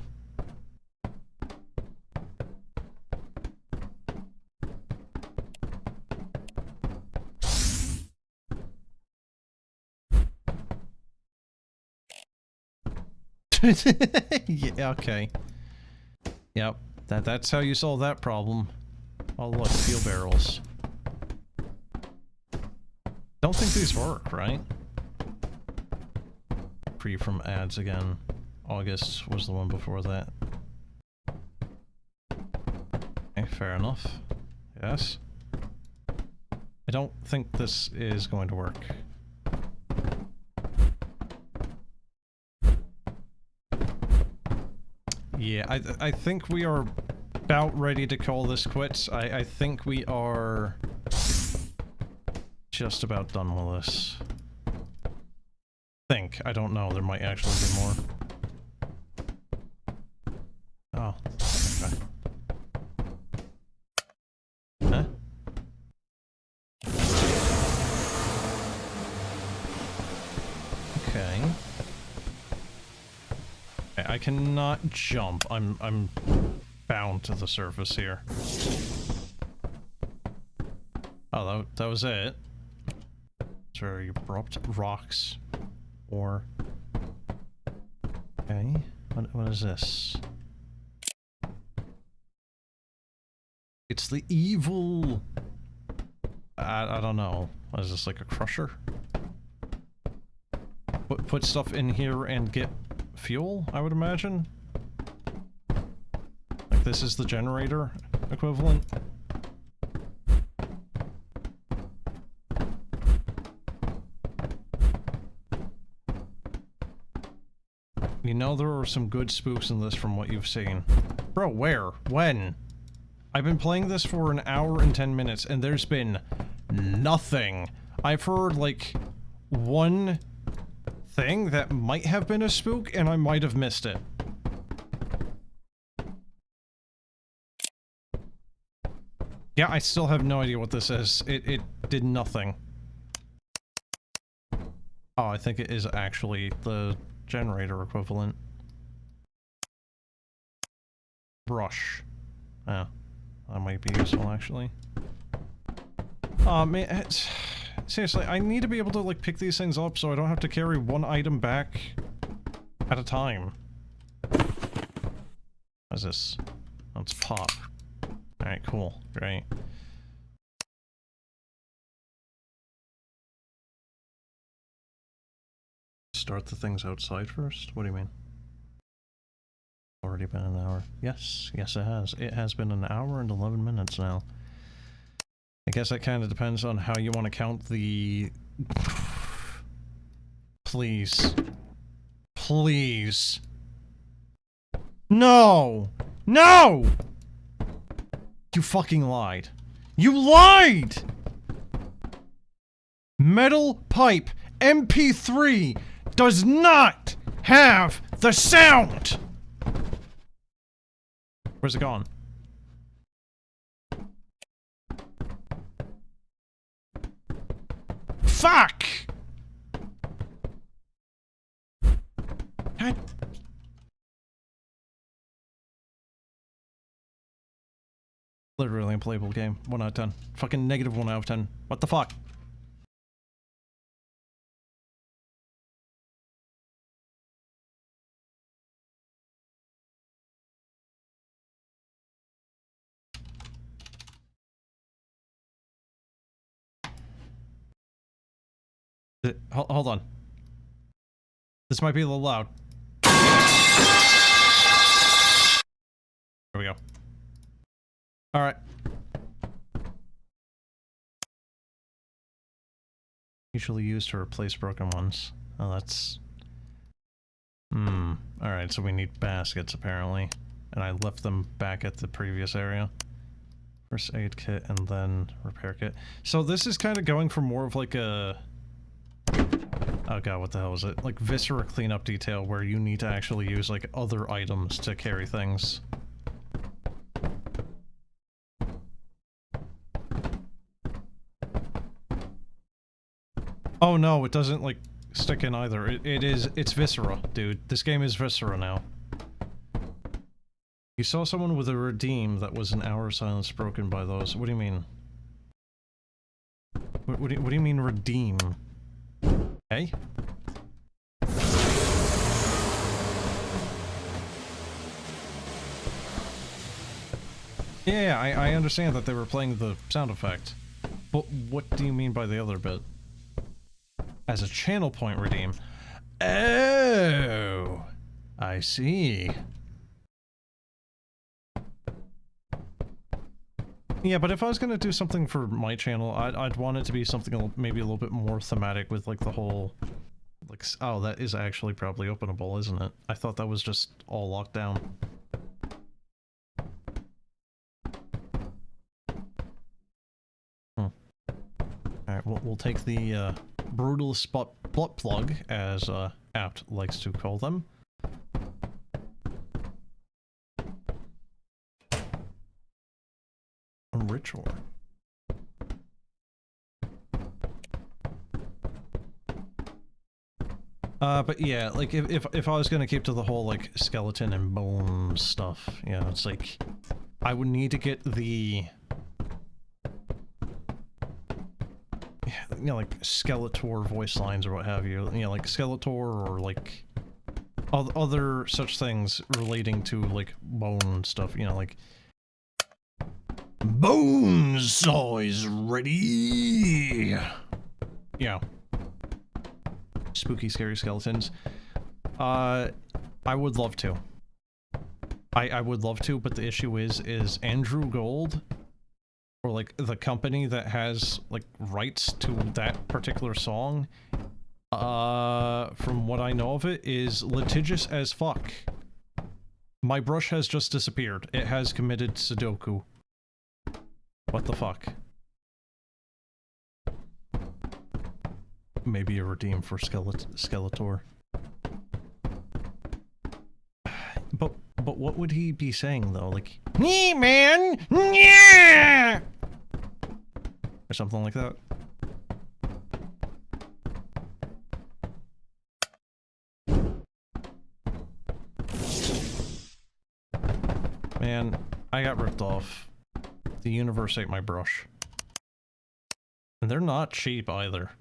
Yeah, okay. Yep. That's how you solve that problem. Oh look, fuel barrels. Don't think these work, right? Free from ads again. August was the one before that. Okay, fair enough. Yes. I don't think this is going to work. Yeah, I think we are about ready to call this quits. I think we are just about done with this. I don't know, there might actually be more. Oh, okay. Huh? Okay. I cannot jump. I'm bound to the surface here. Oh, that was it. It's very abrupt. Rocks. Or... Okay. What is this? It's the evil... I don't know. What is this, like a crusher? Put stuff in here and get fuel, I would imagine? Like this is the generator equivalent? You know there are some good spoofs in this from what you've seen. Bro, where? When? I've been playing this for an hour and 10 minutes and there's been nothing. I've heard like one thing that might have been a spook and I might have missed it. Yeah, I still have no idea what this is. It did nothing. Oh, I think it is actually the generator equivalent. Brush. Yeah, that might be useful actually. Oh man, seriously, I need to be able to like pick these things up so I don't have to carry one item back at a time. What is this? Oh, it's pop. Alright, cool. Great. Start the things outside first? What do you mean? Already been an hour. Yes, yes it has. It has been an hour and 11 minutes now. I guess that kind of depends on how you want to count the... Please. Please. No! No! You fucking lied. You lied! Metal pipe MP3 does not have the sound! Where's it gone? Fuck! God. Literally unplayable game. 1 out of 10. Fucking negative 1 out of 10. What the fuck? Hold on. This might be a little loud. There we go. Alright. Usually used to replace broken ones. Oh, that's... Alright, so we need baskets, apparently. And I left them back at the previous area. First aid kit, and then repair kit. So this is kind of going for more of like a... Oh god, what the hell is it? Like viscera cleanup detail, where you need to actually use like other items to carry things. Oh no, it doesn't like stick in either. It's viscera, dude. This game is viscera now. You saw someone with a redeem that was an hour of silence broken by those. What do you mean? What do you mean redeem? Hey? Yeah, I understand that they were playing the sound effect. But what do you mean by the other bit? As a channel point redeem. Oh! I see. Yeah, but if I was gonna do something for my channel, I'd want it to be something maybe a little bit more thematic with like the whole... Like, oh, that is actually probably openable, isn't it? I thought that was just all locked down. Alright, we'll take the brutal spot butt plug, as Apt likes to call them. A ritual. But yeah, like if I was gonna keep to the whole like skeleton and bone stuff, you know, it's like I would need to get the you know, like Skeletor voice lines or what have you, you know, like Skeletor or like other such things relating to like bone stuff, you know, like bone saw is ready. Yeah. Spooky, scary skeletons. I would love to. I would love to, but the issue is Andrew Gold, or like the company that has like rights to that particular song, from what I know of it, is litigious as fuck. My brush has just disappeared. It has committed Sudoku. What the fuck? Maybe a redeem for Skeletor. But what would he be saying though? Like, "Nee, man, yeah," or something like that. Man, I got ripped off. The universe ate my brush. And they're not cheap either.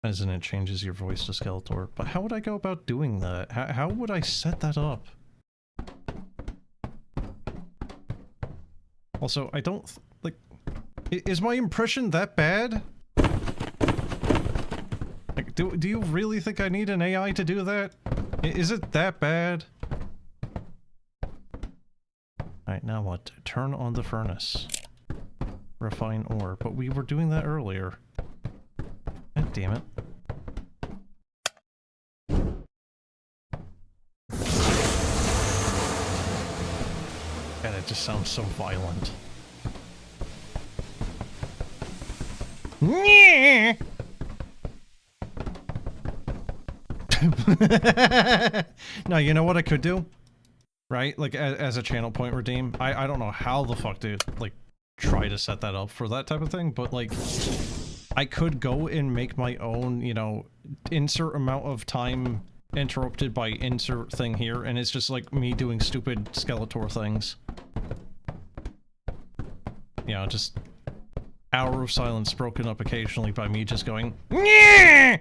As in, it changes your voice to Skeletor. But how would I go about doing that? How would I set that up? Also, I don't... like... Is my impression that bad? Like, do you really think I need an AI to do that? Is it that bad? Alright, now what? Turn on the furnace. Refine ore. But we were doing that earlier. God damn it. God, it just sounds so violent. Now, you know what I could do? Right? Like, as a channel point redeem. I don't know how the fuck to, like, try to set that up for that type of thing, but, like... I could go and make my own, you know, insert amount of time interrupted by insert thing here, and it's just like me doing stupid Skeletor things. You know, just hour of silence broken up occasionally by me just going, "Nyeh!"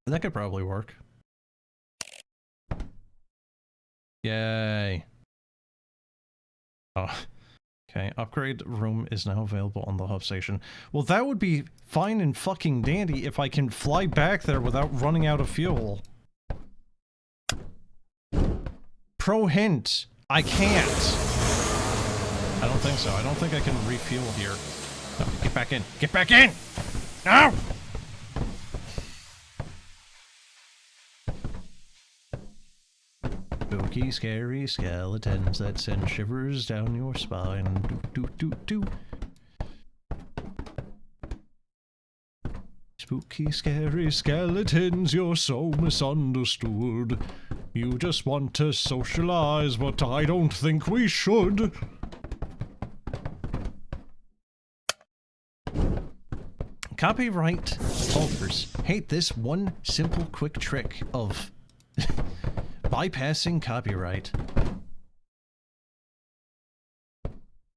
That could probably work. Yay. Oh. Okay, upgrade room is now available on the hub station. Well, that would be fine and fucking dandy if I can fly back there without running out of fuel. Pro hint, I can't. I don't think so. I don't think I can refuel here. No, get back in. Get back in! No! Spooky, scary skeletons that send shivers down your spine. Doo doo doo doo. Spooky, scary skeletons, you're so misunderstood. You just want to socialize, but I don't think we should. Copyright holders hate this one simple quick trick of bypassing copyright.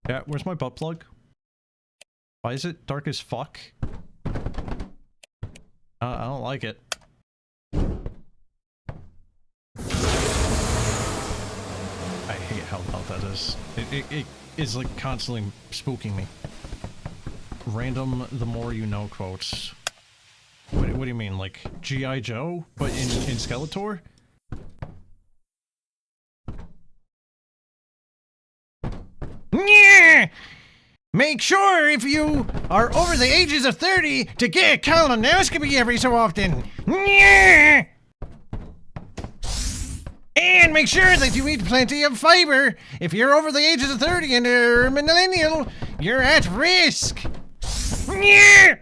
Yeah, where's my butt plug? Why is it dark as fuck? I don't like it. I hate how loud that is. It is like constantly spooking me. Random the more you know quotes. What do you mean, like G.I. Joe, but in Skeletor? Yeah! Make sure if you are over the ages of 30 to get a colonoscopy every so often. Yeah! And make sure that you eat plenty of fiber. If you're over the ages of 30 and are millennial, you're at risk. Yeah!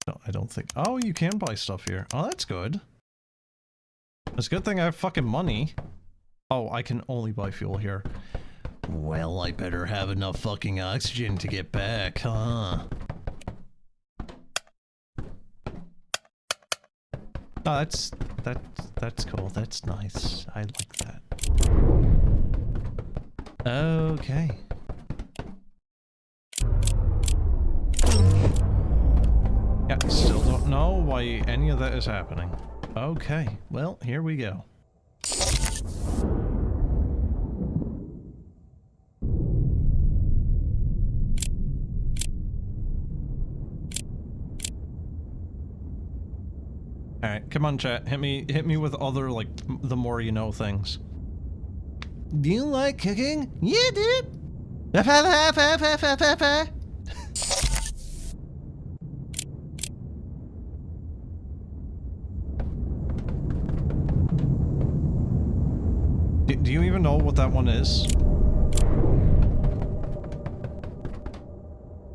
No, I don't think. Oh, you can buy stuff here. Oh, that's good. It's a good thing I have fucking money. Oh, I can only buy fuel here. Well, I better have enough fucking oxygen to get back, huh? Oh, that's cool. That's nice. I like that. Okay. Yeah, still don't know why any of that is happening. Okay, well, here we go. Alright, come on chat, hit me with other, like, the more you know things. Do you like cooking? Yeah, dude! Do you even know what that one is?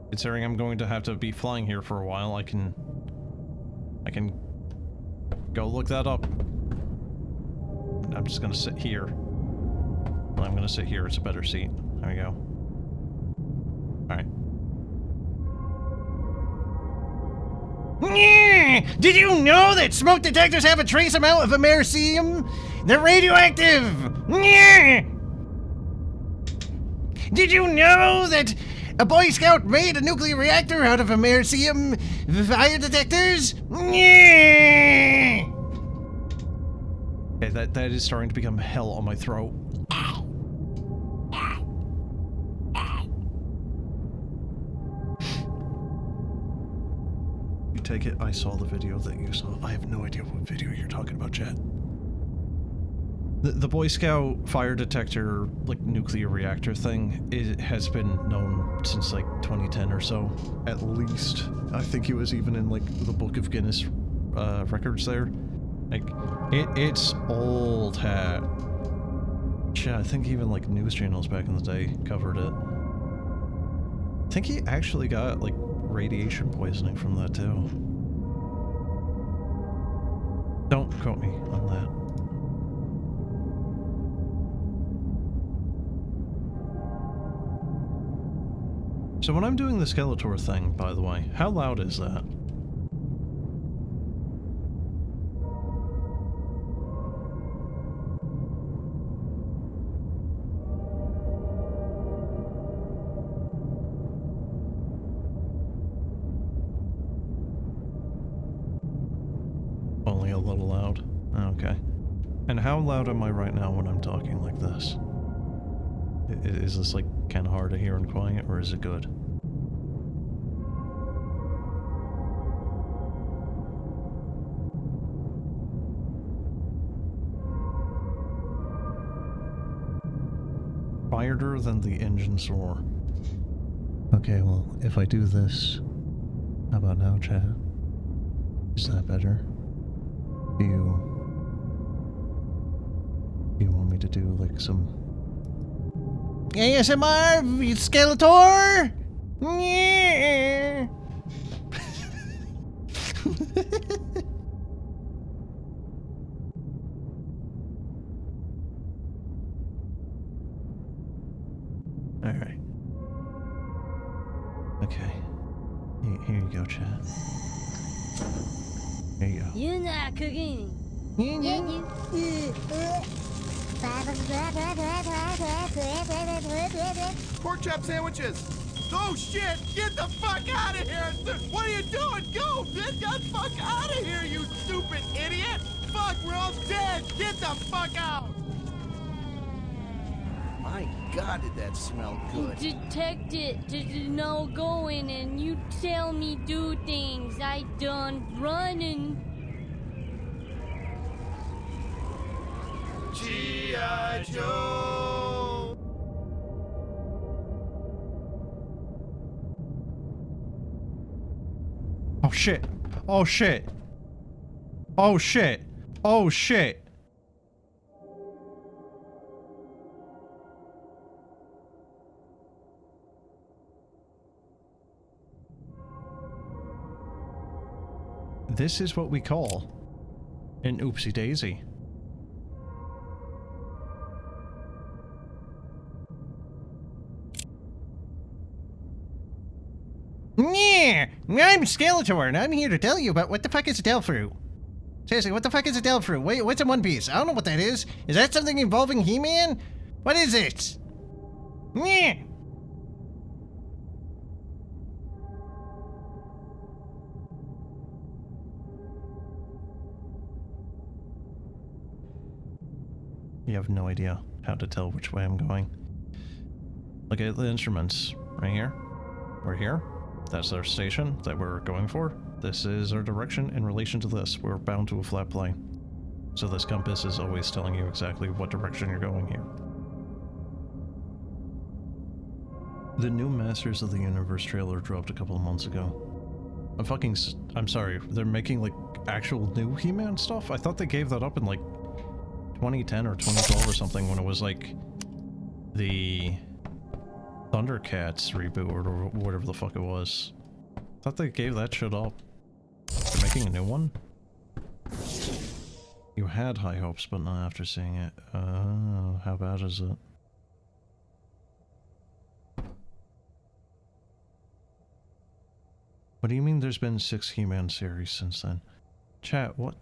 Considering I'm going to have to be flying here for a while, I can go look that up. I'm just gonna sit here. Well, I'm gonna sit here, it's a better seat. There we go. Alright. Did you know that smoke detectors have a trace amount of americium? They're radioactive! Did you know that a Boy Scout made a nuclear reactor out of americium fire detectors? Okay, that is starting to become hell on my throat. You take it, I saw the video that you saw. I have no idea what video you're talking about, chat. The Boy Scout fire detector, like, nuclear reactor thing, it has been known since, like, 2010 or so, at least. I think it was even in, like, the Book of Guinness records there. Like, it's old hat. Shit, I think even like news channels back in the day covered it. I think he actually got like radiation poisoning from that too. Don't quote me on that. So when I'm doing the Skeletor thing, by the way, how loud is that? Only a little loud. Okay. And how loud am I right now when I'm talking like this? Is this like kind of hard to hear and quiet, or is it good? Quieter than the engine's roar. Okay, well, if I do this, how about now, chat? Is that better? Do you want me to do like some ASMR, Skeletor? Yeah. All right. Okay. Here you go, chat. There you go. You're not cooking. Pork chop sandwiches! Oh shit! Get the fuck out of here! What are you doing? Go! Get the fuck out of here, you stupid idiot! Fuck, we're all dead! Get the fuck out! My god, did that smell good? Detect it. No going and you tell me do things. I done running. G.I. Joe! Oh shit! Oh shit! Oh shit! Oh shit! This is what we call an oopsie daisy. Yeah, I'm Skeletor, and I'm here to tell you about what the fuck is a Del fruit. Seriously, what the fuck is a Del fruit? Wait, what's in One Piece? I don't know what that is. Is that something involving He-Man? What is it? Yeah. You have no idea how to tell which way I'm going. Look at the instruments right here. We're here. That's our station that we're going for. This is our direction in relation to this. We're bound to a flat plane. So this compass is always telling you exactly what direction you're going here. The new Masters of the Universe trailer dropped a couple of months ago. I'm sorry, they're making like actual new He-Man stuff? I thought they gave that up in like 2010 or 2012 or something when it was like the Thundercats reboot or whatever the fuck it was. I thought they gave that shit up. They're making a new one? You had high hopes, but not after seeing it. How bad is it? What do you mean there's been 6 He-Man series since then? Chat, what?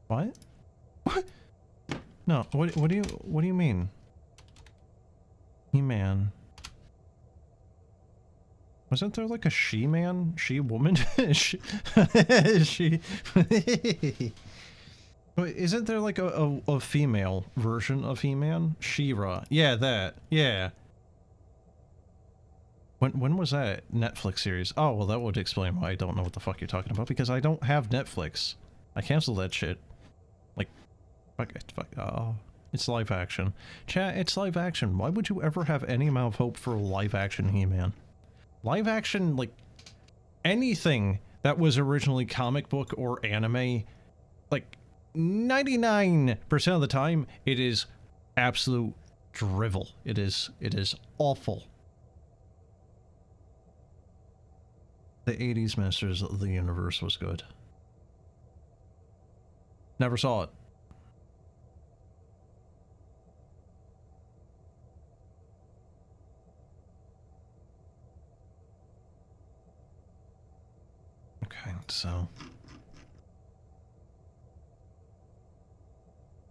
What? What? No, what do you mean? He-Man. Wasn't there like a she-man? She-woman? she... Isn't there like a female version of He-Man? She-Ra. Yeah, that. Yeah. When was that Netflix series? Oh, well that would explain why I don't know what the fuck you're talking about, because I don't have Netflix. I canceled that shit. Like, fuck, oh. It's live action. Chat, it's live action. Why would you ever have any amount of hope for a live action He-Man? Live action, like, anything that was originally comic book or anime, like, 99% of the time, it is absolute drivel. It is awful. The 80s Masters of the Universe was good. Never saw it. Okay, so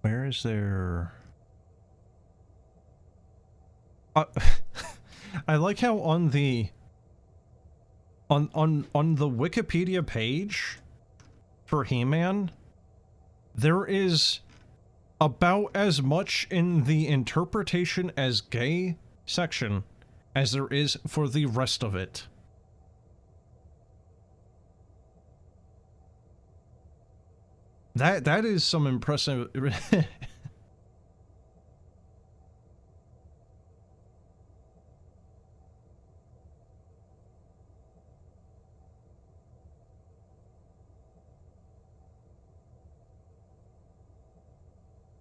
where is there... I like how on the on the Wikipedia page for He-Man, there is about as much in the interpretation as gay section as there is for the rest of it. That is some impressive...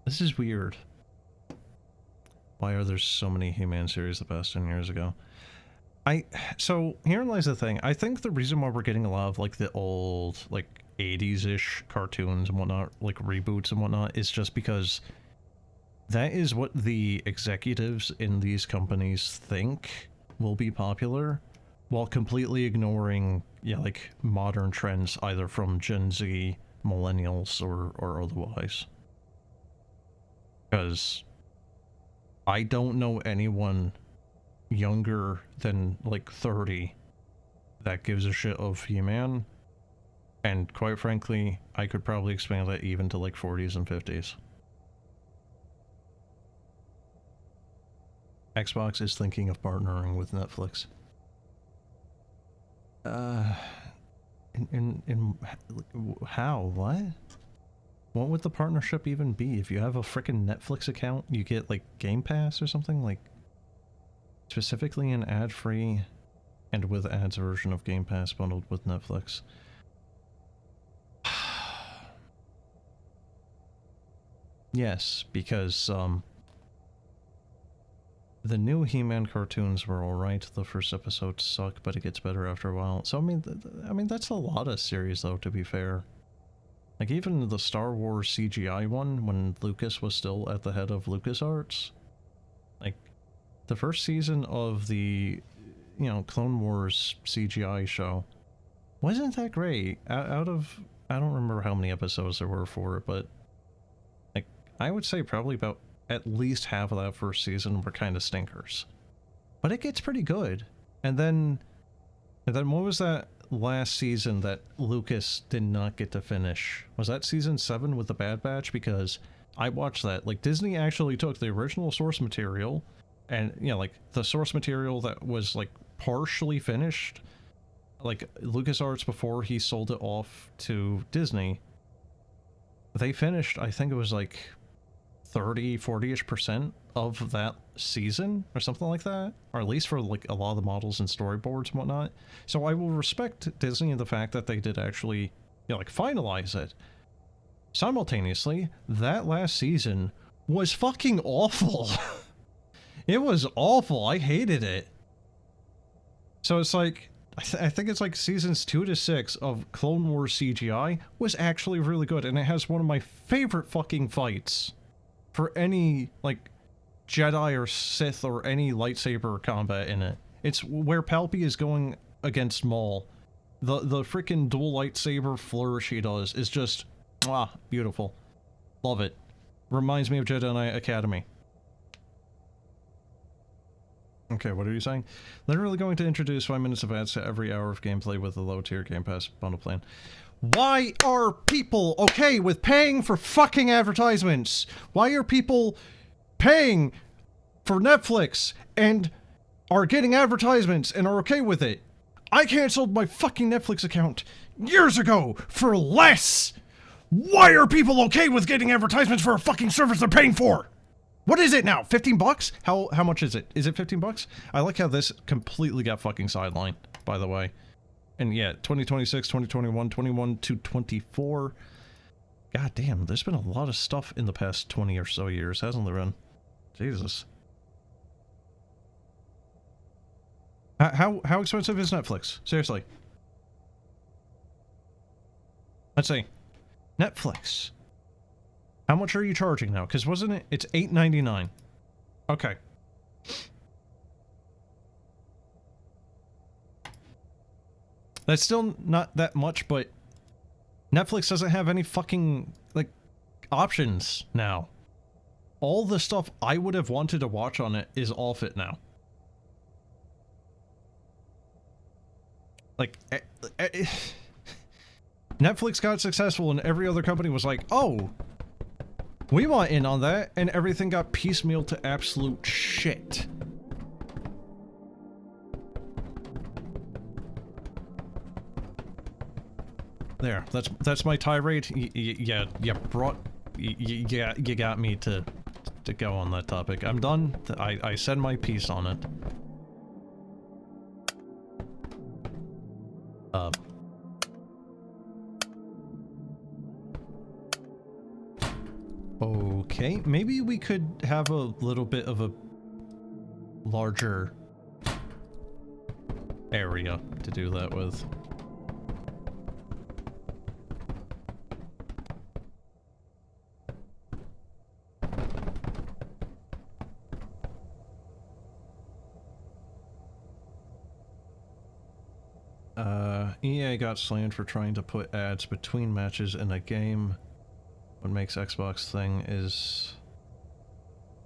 This is weird. Why are there so many He-Man series the past 10 years ago? So, herein lies the thing. I think the reason why we're getting a lot of, like, the old, like, 80s-ish cartoons and whatnot, like, reboots and whatnot, is just because that is what the executives in these companies think will be popular, while completely ignoring, yeah, like, modern trends, either from Gen Z, millennials, or otherwise. Because I don't know anyone younger than, like, 30 that gives a shit of He-Man, and quite frankly, I could probably expand that even to, like, 40s and 50s. Xbox is thinking of partnering with Netflix. How? What? What would the partnership even be? If you have a frickin' Netflix account, you get, like, Game Pass or something? Like, specifically an ad-free and with ads version of Game Pass bundled with Netflix. Yes, because, the new He-Man cartoons were alright. The first episodes suck, but it gets better after a while. So, I mean, that's a lot of series, though, to be fair. Like, even the Star Wars CGI one, when Lucas was still at the head of LucasArts, like, the first season of the, you know, Clone Wars CGI show wasn't that great. Out of, I don't remember how many episodes there were for it, but, like, I would say probably about at least half of that first season were kind of stinkers. But it gets pretty good. And then what was that last season that Lucas did not get to finish? Was that season 7 with the Bad Batch? Because I watched that. Like, Disney actually took the original source material and, you know, like, the source material that was, like, partially finished, like, LucasArts before he sold it off to Disney, they finished, I think it was, like, 30-40-ish% of that season or something like that, or at least for, like, a lot of the models and storyboards and whatnot. So I will respect Disney and the fact that they did actually, you know, like, finalize it. Simultaneously, that last season was fucking awful. It was awful. I hated it. So it's like, I think it's like seasons 2 to 6 of Clone Wars CGI was actually really good, and it has one of my favorite fucking fights for any, like, Jedi or Sith or any lightsaber combat in it. It's where Palpy is going against Maul. The freaking dual lightsaber flourish he does is just, beautiful. Love it. Reminds me of Jedi Knight Academy. Okay, what are you saying? Literally going to introduce 5 minutes of ads to every hour of gameplay with a low-tier Game Pass bundle plan. Why are people okay with paying for fucking advertisements? Why are people paying for Netflix and are getting advertisements and are okay with it? I canceled my fucking Netflix account years ago for less! Why are people okay with getting advertisements for a fucking service they're paying for? What is it now? 15 bucks? How much is it? Is it 15 bucks? I like how this completely got fucking sidelined, by the way. And yeah, 2026, 2021, 21 to 24. God damn, there's been a lot of stuff in the past 20 or so years, hasn't there been? Jesus. How expensive is Netflix? Seriously. Let's see. Netflix. How much are you charging now? Because wasn't it? It's $8.99. Okay. That's still not that much, but Netflix doesn't have any fucking, like, options now. All the stuff I would have wanted to watch on it is off it now. Like, Netflix got successful and every other company was like, oh, we want in on that, and everything got piecemealed to absolute shit. There, that's my tirade. Yeah, you got me to go on that topic. I'm done. I said my piece on it. Okay, maybe we could have a little bit of a larger area to do that with. EA got slammed for trying to put ads between matches in a game. What makes Xbox thing is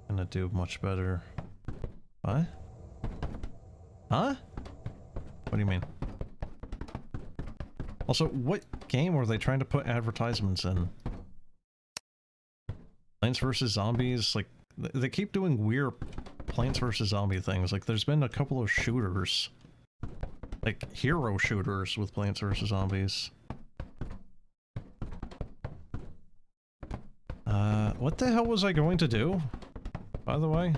gonna do much better. What? Huh? What do you mean? Also, what game were they trying to put advertisements in? Plants vs. Zombies? Like, they keep doing weird Plants vs. Zombie things. Like, there's been a couple of shooters. Like, hero shooters with Plants vs. Zombies. What the hell was I going to do, by the way?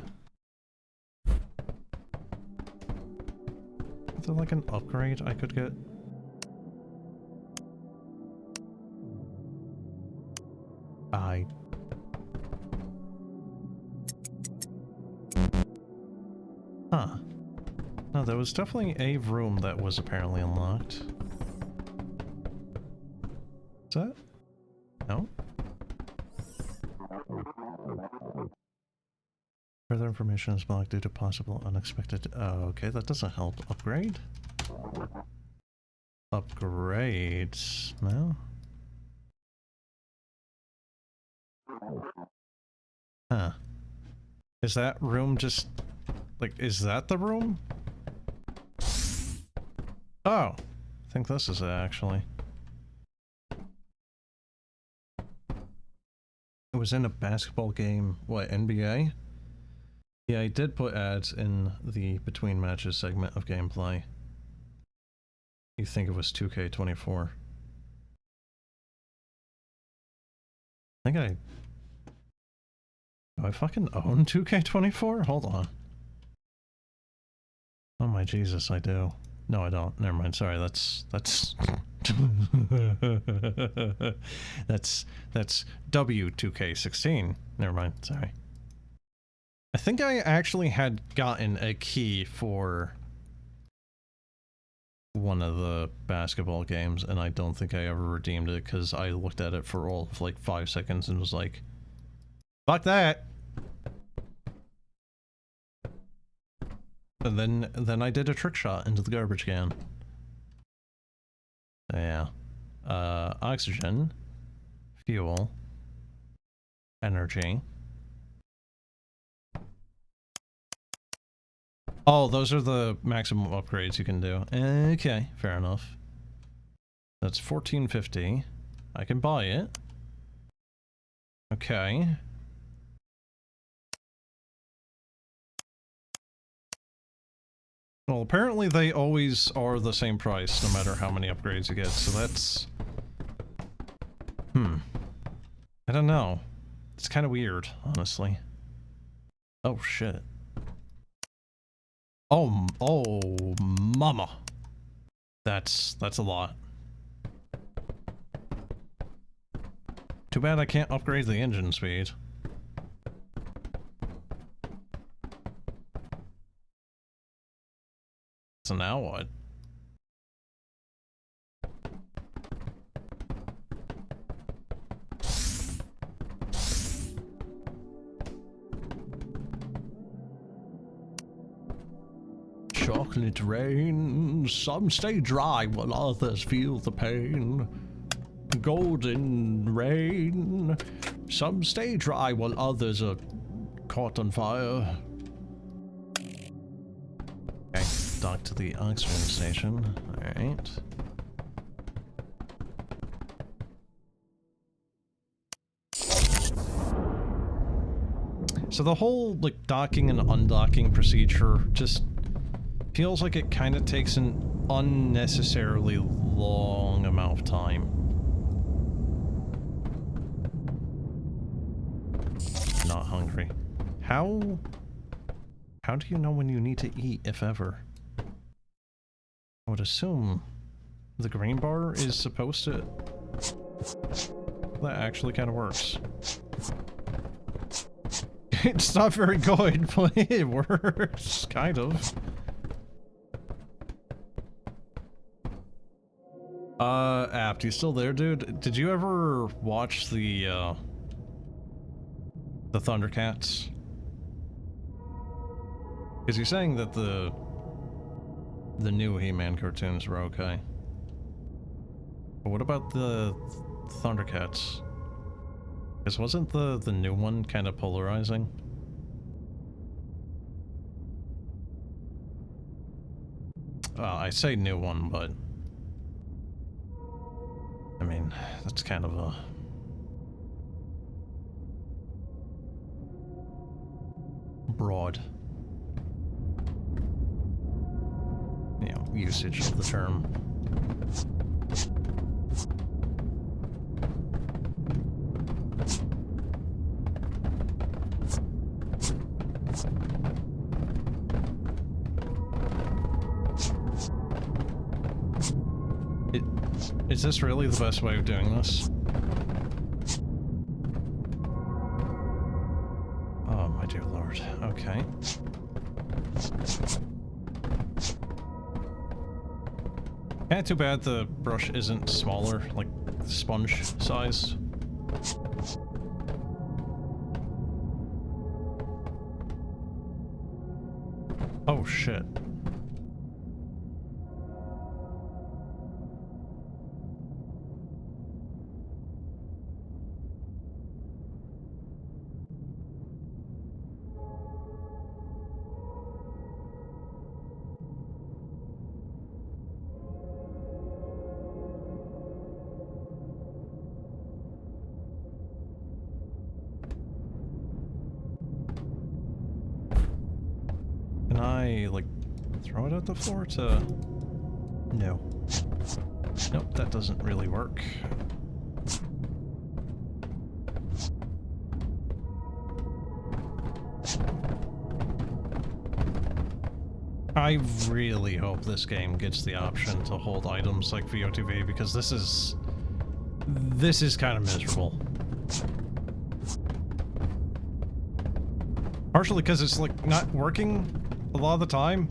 Is there like an upgrade I could get? Huh. No, there was definitely a room that was apparently unlocked. Is that? No? Further information is blocked due to possible unexpected... Oh, okay, that doesn't help. Upgrade? Upgrades? No? Huh. Is that room just... like, is that the room? Oh! I think this is it, actually. It was in a basketball game. What, NBA? Yeah, I did put ads in the between matches segment of gameplay. You think it was 2K24. I think do I fucking own 2K24? Hold on. Oh my Jesus, I do. No, I don't. Never mind. Sorry, that's that's W2K16. Never mind. Sorry. I think I actually had gotten a key for one of the basketball games, and I don't think I ever redeemed it because I looked at it for all of like 5 seconds and was like, fuck that! And then I did a trick shot into the garbage can. Yeah. Oxygen. Fuel. Energy. Oh, those are the maximum upgrades you can do. Okay, fair enough. That's $14.50. I can buy it. Okay. Well, apparently they always are the same price, no matter how many upgrades you get, so that's... I don't know. It's kind of weird, honestly. Oh, shit. Oh, mama. That's a lot. Too bad I can't upgrade the engine speed. So now what? Chocolate rain, some stay dry while others feel the pain. Golden rain, some stay dry while others are caught on fire. Okay, dock to the oxygen station. Alright. So the whole, like, docking and undocking procedure just feels like it kind of takes an unnecessarily long amount of time. Not hungry. How do you know when you need to eat, if ever? I would assume the green bar is supposed to... That actually kind of works. It's not very good, but it works, kind of. Apt, you still there, dude? Did you ever watch the Thundercats? Because you're saying that the new He-Man cartoons were okay. But what about the Thundercats? Because wasn't the new one kind of polarizing? I say new one, but... I mean, that's kind of a... broad... you know, usage of the term. Is this really the best way of doing this? Oh, my dear lord. Okay. Kinda too bad the brush isn't smaller, like sponge size. Oh shit. Can I, like, throw it at the floor to... No. Nope, that doesn't really work. I really hope this game gets the option to hold items like VOTV, because this is kind of miserable. Partially because it's, like, not working a lot of the time.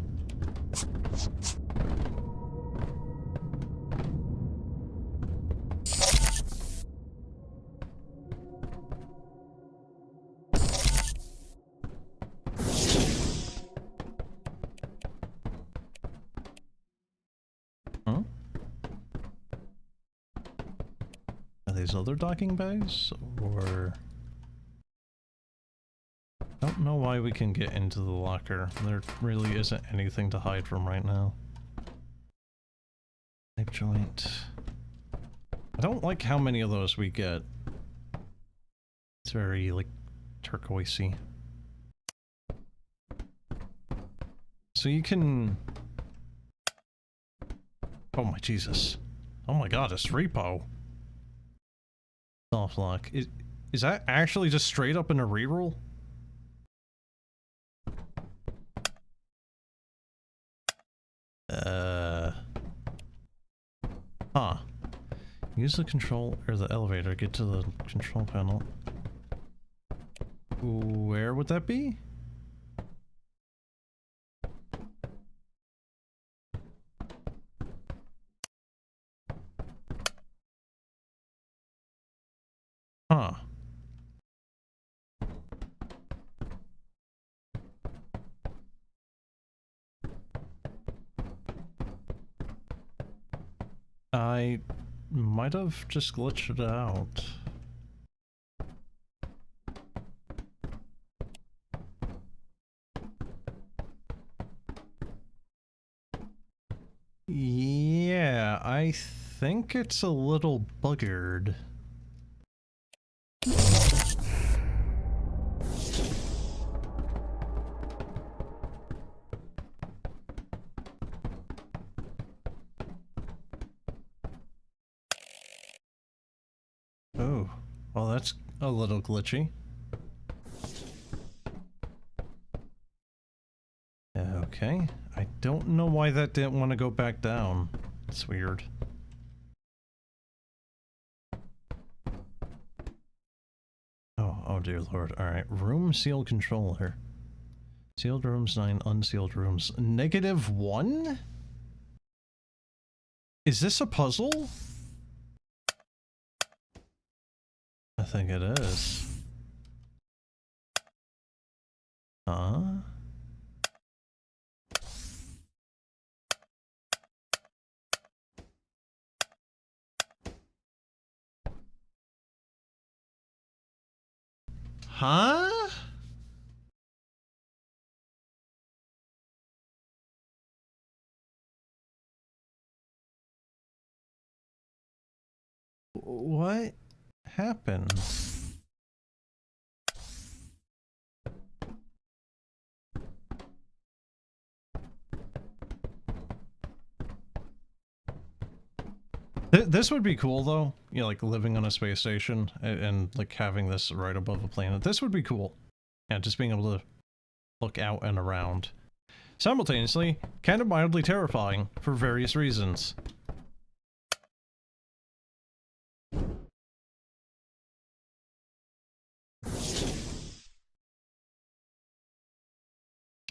Huh? Are these other docking bays, or... Don't know why we can get into the locker. There really isn't anything to hide from right now. Hip joint. I don't like how many of those we get. It's very, like, turquoisey. So you can... Oh my Jesus. Oh my god, it's repo. Soft lock. Is that actually just straight up in a reroll? Huh. Use the control or the elevator. Get to the control panel. Where would that be? Huh. I might have just glitched it out. Yeah, I think it's a little buggered. Oh, well that's a little glitchy. Okay, I don't know why that didn't want to go back down. It's weird. Oh dear lord. Alright, room sealed controller. Sealed rooms 9, unsealed rooms -1? Is this a puzzle? I think it is. Huh? Huh? What happened? This would be cool though, you know, like living on a space station and like having this right above a planet. This would be cool. Yeah, just being able to look out and around. Simultaneously, kind of mildly terrifying for various reasons.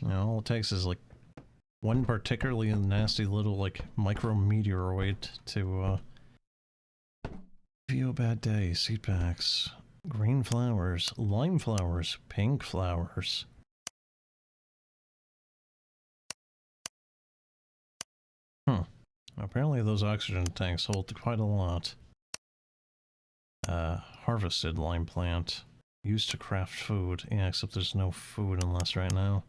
You know, all it takes is like one particularly nasty little like micrometeoroid to give you a bad day. Seatbacks, green flowers, lime flowers, pink flowers. Apparently those oxygen tanks hold quite a lot. Harvested lime plant. Used to craft food. Yeah, except there's no food unless right now.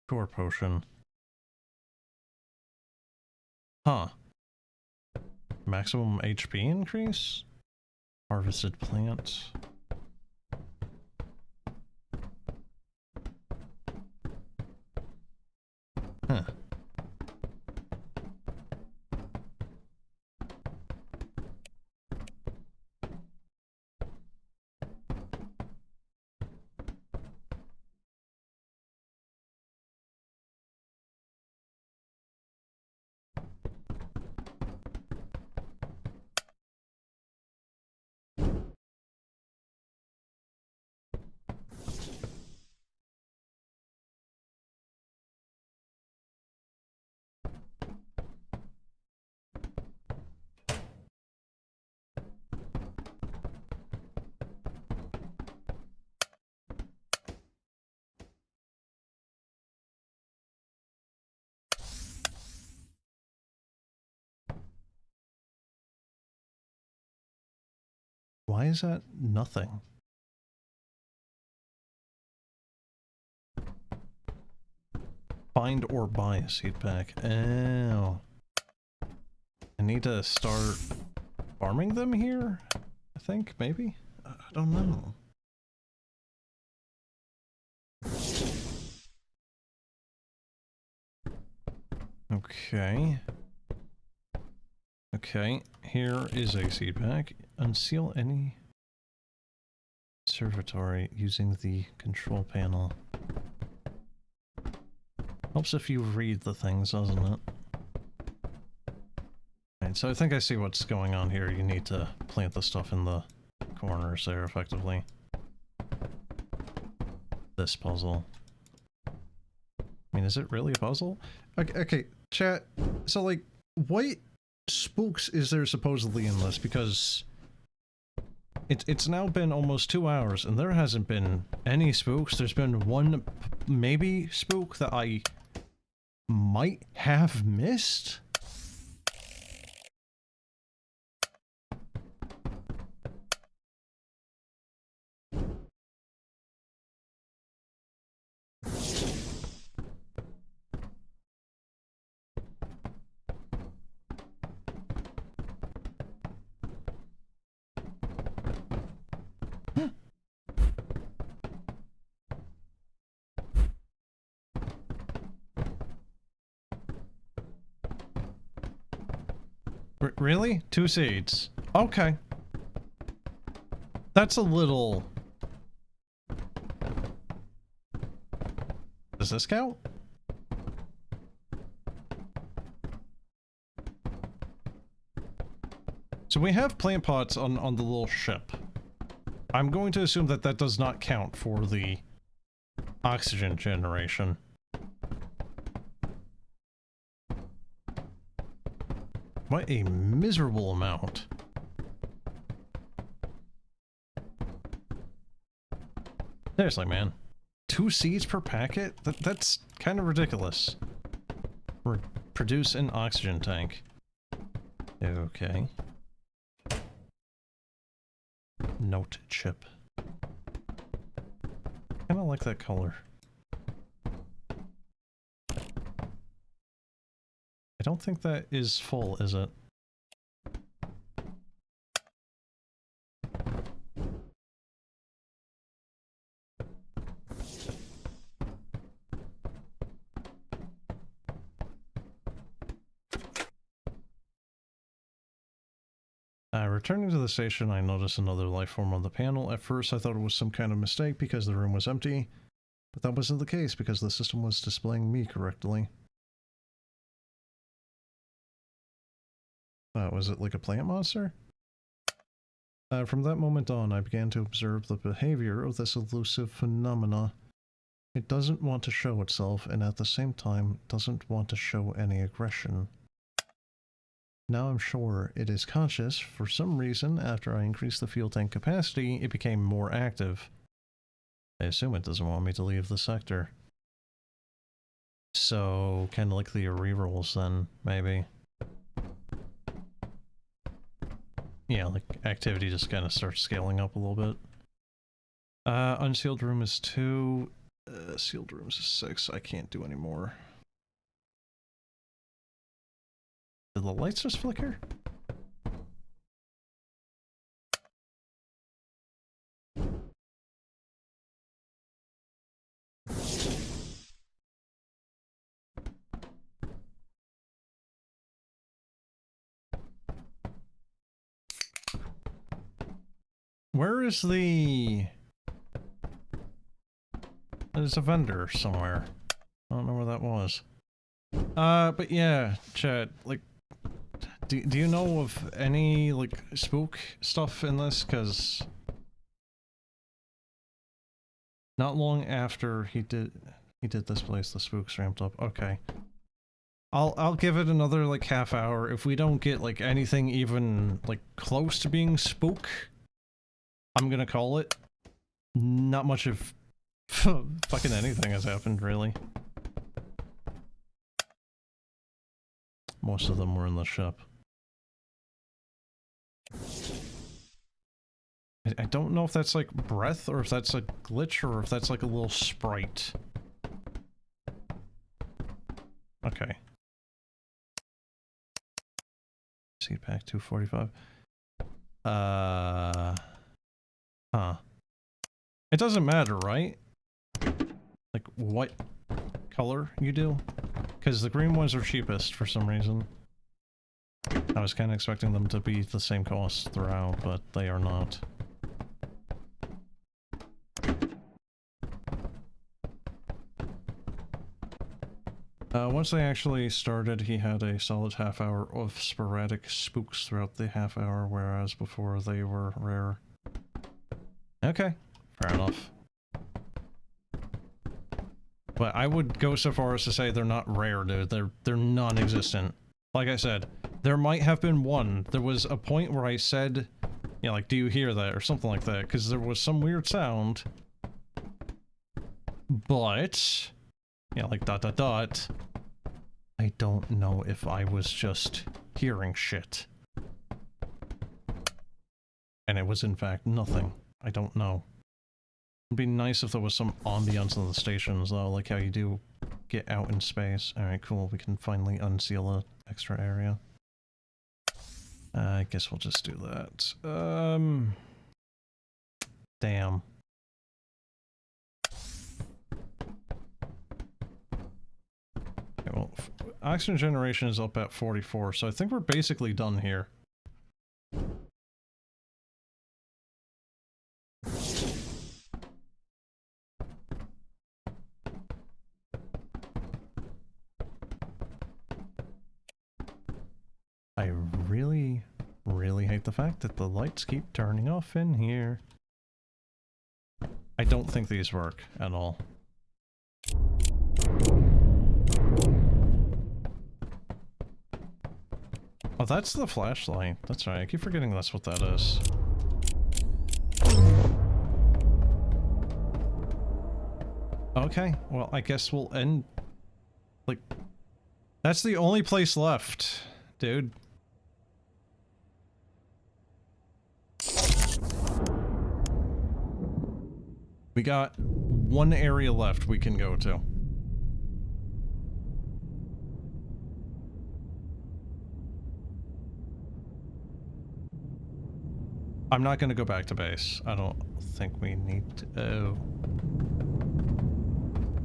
Core potion. Huh. Maximum HP increase? Harvested plant. Huh. Why is that nothing? Find or buy a seed pack. Oh. I need to start farming them here? I think, maybe? I don't know. Okay. Okay, here is a seed pack. Unseal any observatory using the control panel. Helps if you read the things, doesn't it? Alright, so I think I see what's going on here. You need to plant the stuff in the corners there, effectively. This puzzle. I mean, is it really a puzzle? Okay, chat. So, like, what spooks is there supposedly in this? Because it's now been almost 2 hours, and there hasn't been any spooks. There's been one, maybe, spook that I might have missed? Really? 2 seeds. Okay. That's a little... Does this count? So we have plant pots on the little ship. I'm going to assume that that does not count for the oxygen generation. What a miserable amount. Seriously, man. 2 seeds per packet? That's kind of ridiculous. Produce an oxygen tank. Okay. Note chip. Kinda like that color. I don't think that is full, is it? Returning to the station, I noticed another life form on the panel. At first, I thought it was some kind of mistake because the room was empty, but that wasn't the case because the system was displaying me correctly. Was it like a plant monster? From that moment on, I began to observe the behavior of this elusive phenomena. It doesn't want to show itself, and at the same time, doesn't want to show any aggression. Now I'm sure it is conscious. For some reason, after I increased the fuel tank capacity, it became more active. I assume it doesn't want me to leave the sector. So, kind of like the rerolls then, maybe. Yeah, like, activity just kind of starts scaling up a little bit. Unsealed room is 2. Sealed rooms is 6. I can't do any more. Did the lights just flicker? Where is the... There's a vendor somewhere. I don't know where that was. But yeah, chat, like, do you know of any, like, spook stuff in this? Because not long after he did this place, the spooks ramped up. Okay. I'll give it another, like, half hour. If we don't get, like, anything even, like, close to being spook, I'm gonna call it. Not much of fucking anything has happened, really. Most of them were in the ship. I don't know if that's like breath, or if that's a glitch, or if that's like a little sprite. Okay. Seed pack 245. Huh. It doesn't matter, right? Like, what color you do? Because the green ones are cheapest for some reason. I was kind of expecting them to be the same cost throughout, but they are not. Once they actually started, he had a solid half hour of sporadic spooks throughout the half hour, whereas before they were rare. Okay, fair enough. But I would go so far as to say they're not rare, dude. They're non-existent. Like I said, there might have been one. There was a point where I said, yeah, like, do you hear that? Or something like that, because there was some weird sound. But, yeah, like dot dot dot. I don't know if I was just hearing shit. And it was in fact nothing. I don't know. It'd be nice if there was some ambience in the stations though, like how you do get out in space. Alright, cool, we can finally unseal an extra area. I guess we'll just do that. Damn. Okay, well, oxygen generation is up at 44, so I think we're basically done here. I really, really hate the fact that the lights keep turning off in here. I don't think these work at all. Oh, that's the flashlight. That's right, I keep forgetting that's what that is. Okay, well, I guess we'll end... Like... That's the only place left, dude. We got one area left we can go to. I'm not gonna go back to base. I don't think we need to... Oh.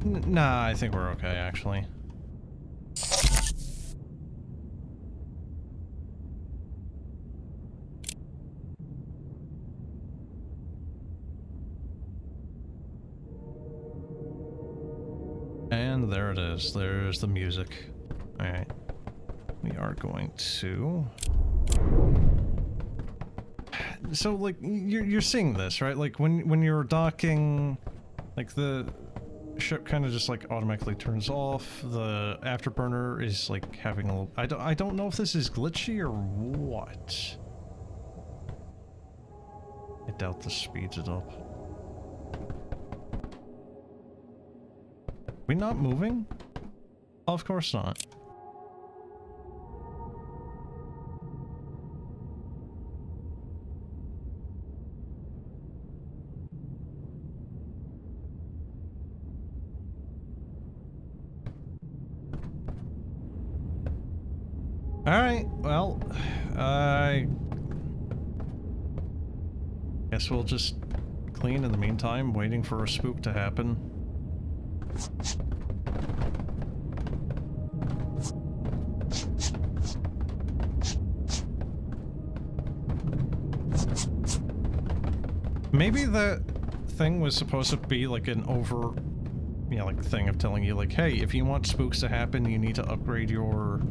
Nah, I think we're okay, actually. And there it is. There's the music. Alright. We are going to... So, like, you're seeing this, right? Like, when you're docking, like, the ship kind of just, like, automatically turns off. The afterburner is, like, having a little... I don't know if this is glitchy or what. I doubt this speeds it up. We not moving? Of course not. Alright, well, I guess we'll just clean in the meantime, waiting for a spook to happen. Maybe that thing was supposed to be like an like thing of telling you like, hey, if you want spooks to happen, you need to upgrade your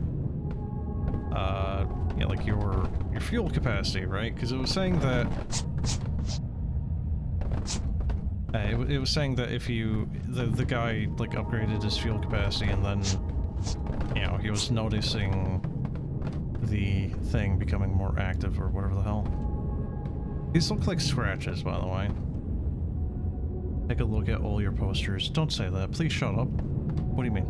like your fuel capacity, right? Because it was saying that it was saying that if you the guy like upgraded his fuel capacity and then he was noticing the thing becoming more active or whatever the hell. These look like scratches, by the way. Take a look at all your posters. Don't say that. Please shut up. What do you mean?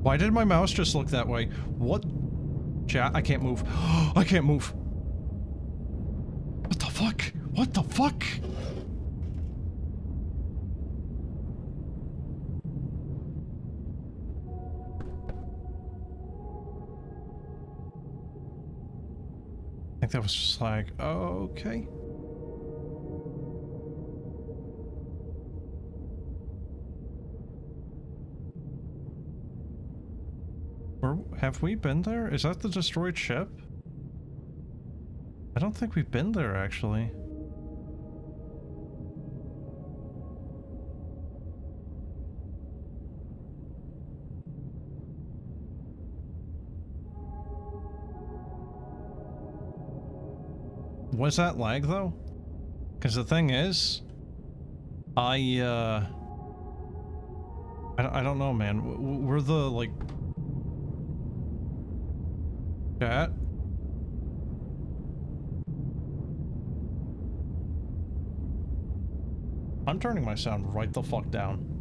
Why did my mouse just look that way? What? Chat, I can't move. I can't move. What the fuck? What the fuck? I think that was just like, okay. Or have we been there? Is that the destroyed ship? I don't think we've been there, actually. Was that lag though? Because the thing is, I don't know, man. We're the, like... Chat? I'm turning my sound right the fuck down.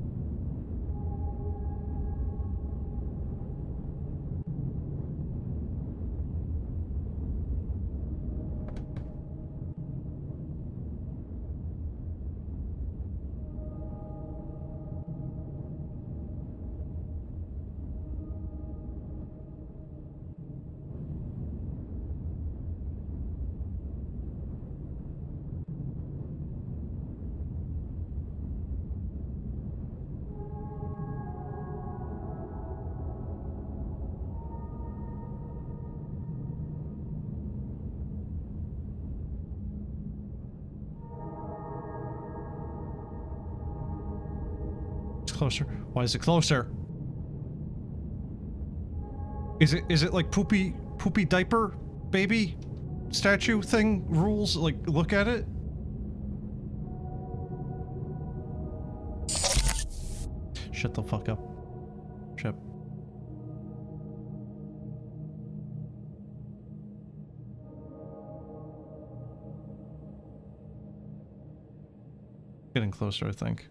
Closer. Why is it closer? Is it like poopy diaper baby statue thing rules? Like, look at it. Shut the fuck up, Chip. Getting closer, I think.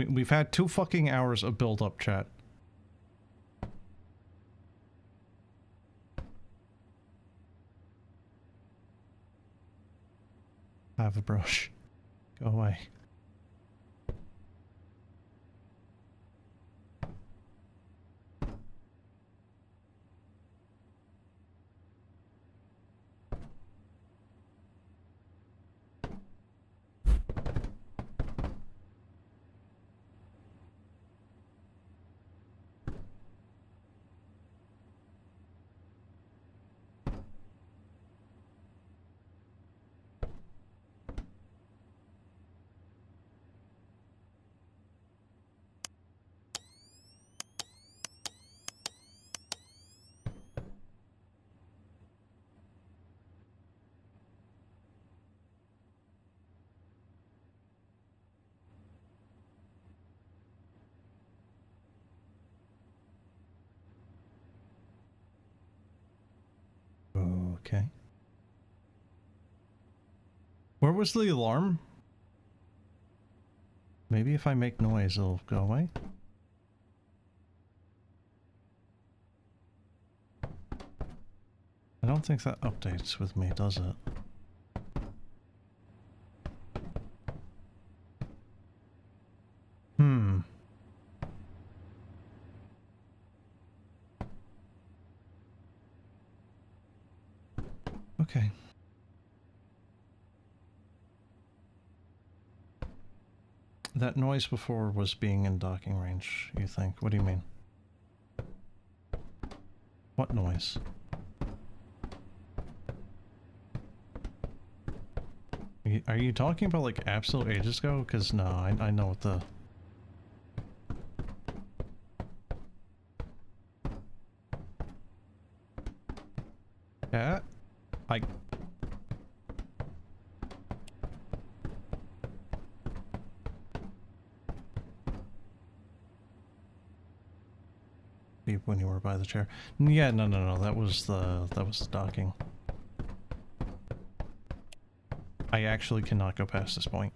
We've had 2 fucking hours of build-up, chat. Have a brush. Go away. Okay. Where was the alarm? Maybe if I make noise, it'll go away. I don't think that updates with me, does it? Hmm. Okay. That noise before was being in docking range, you think? What do you mean? What noise? Are you talking about like absolute ages ago? Because no, I know what the... Yeah? Beep when you were by the chair. Yeah, no, that was the docking. I actually cannot go past this point.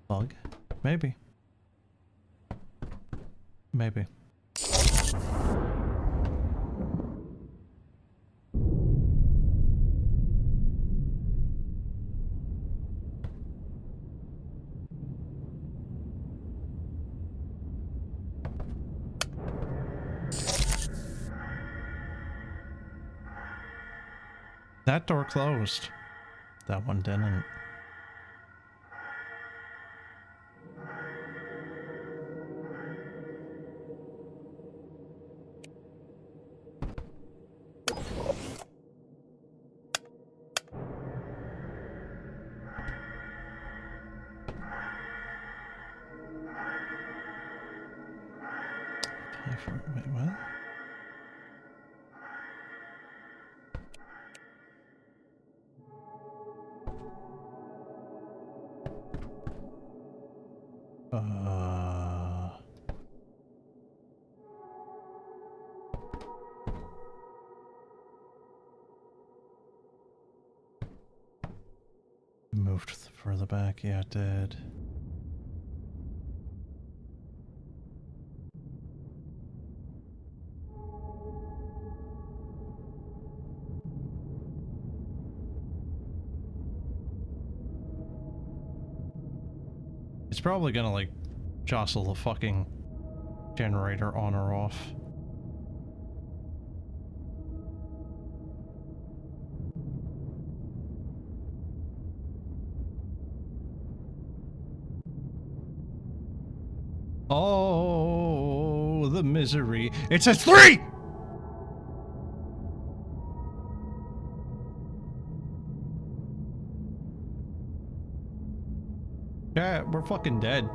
Bug? Maybe. Maybe. That door closed. That one didn't. Wait, what? Moved further back. Yeah, it did. It's probably gonna, like, jostle the fucking generator on or off. Oh, the misery. It says 3! Yeah, we're fucking dead.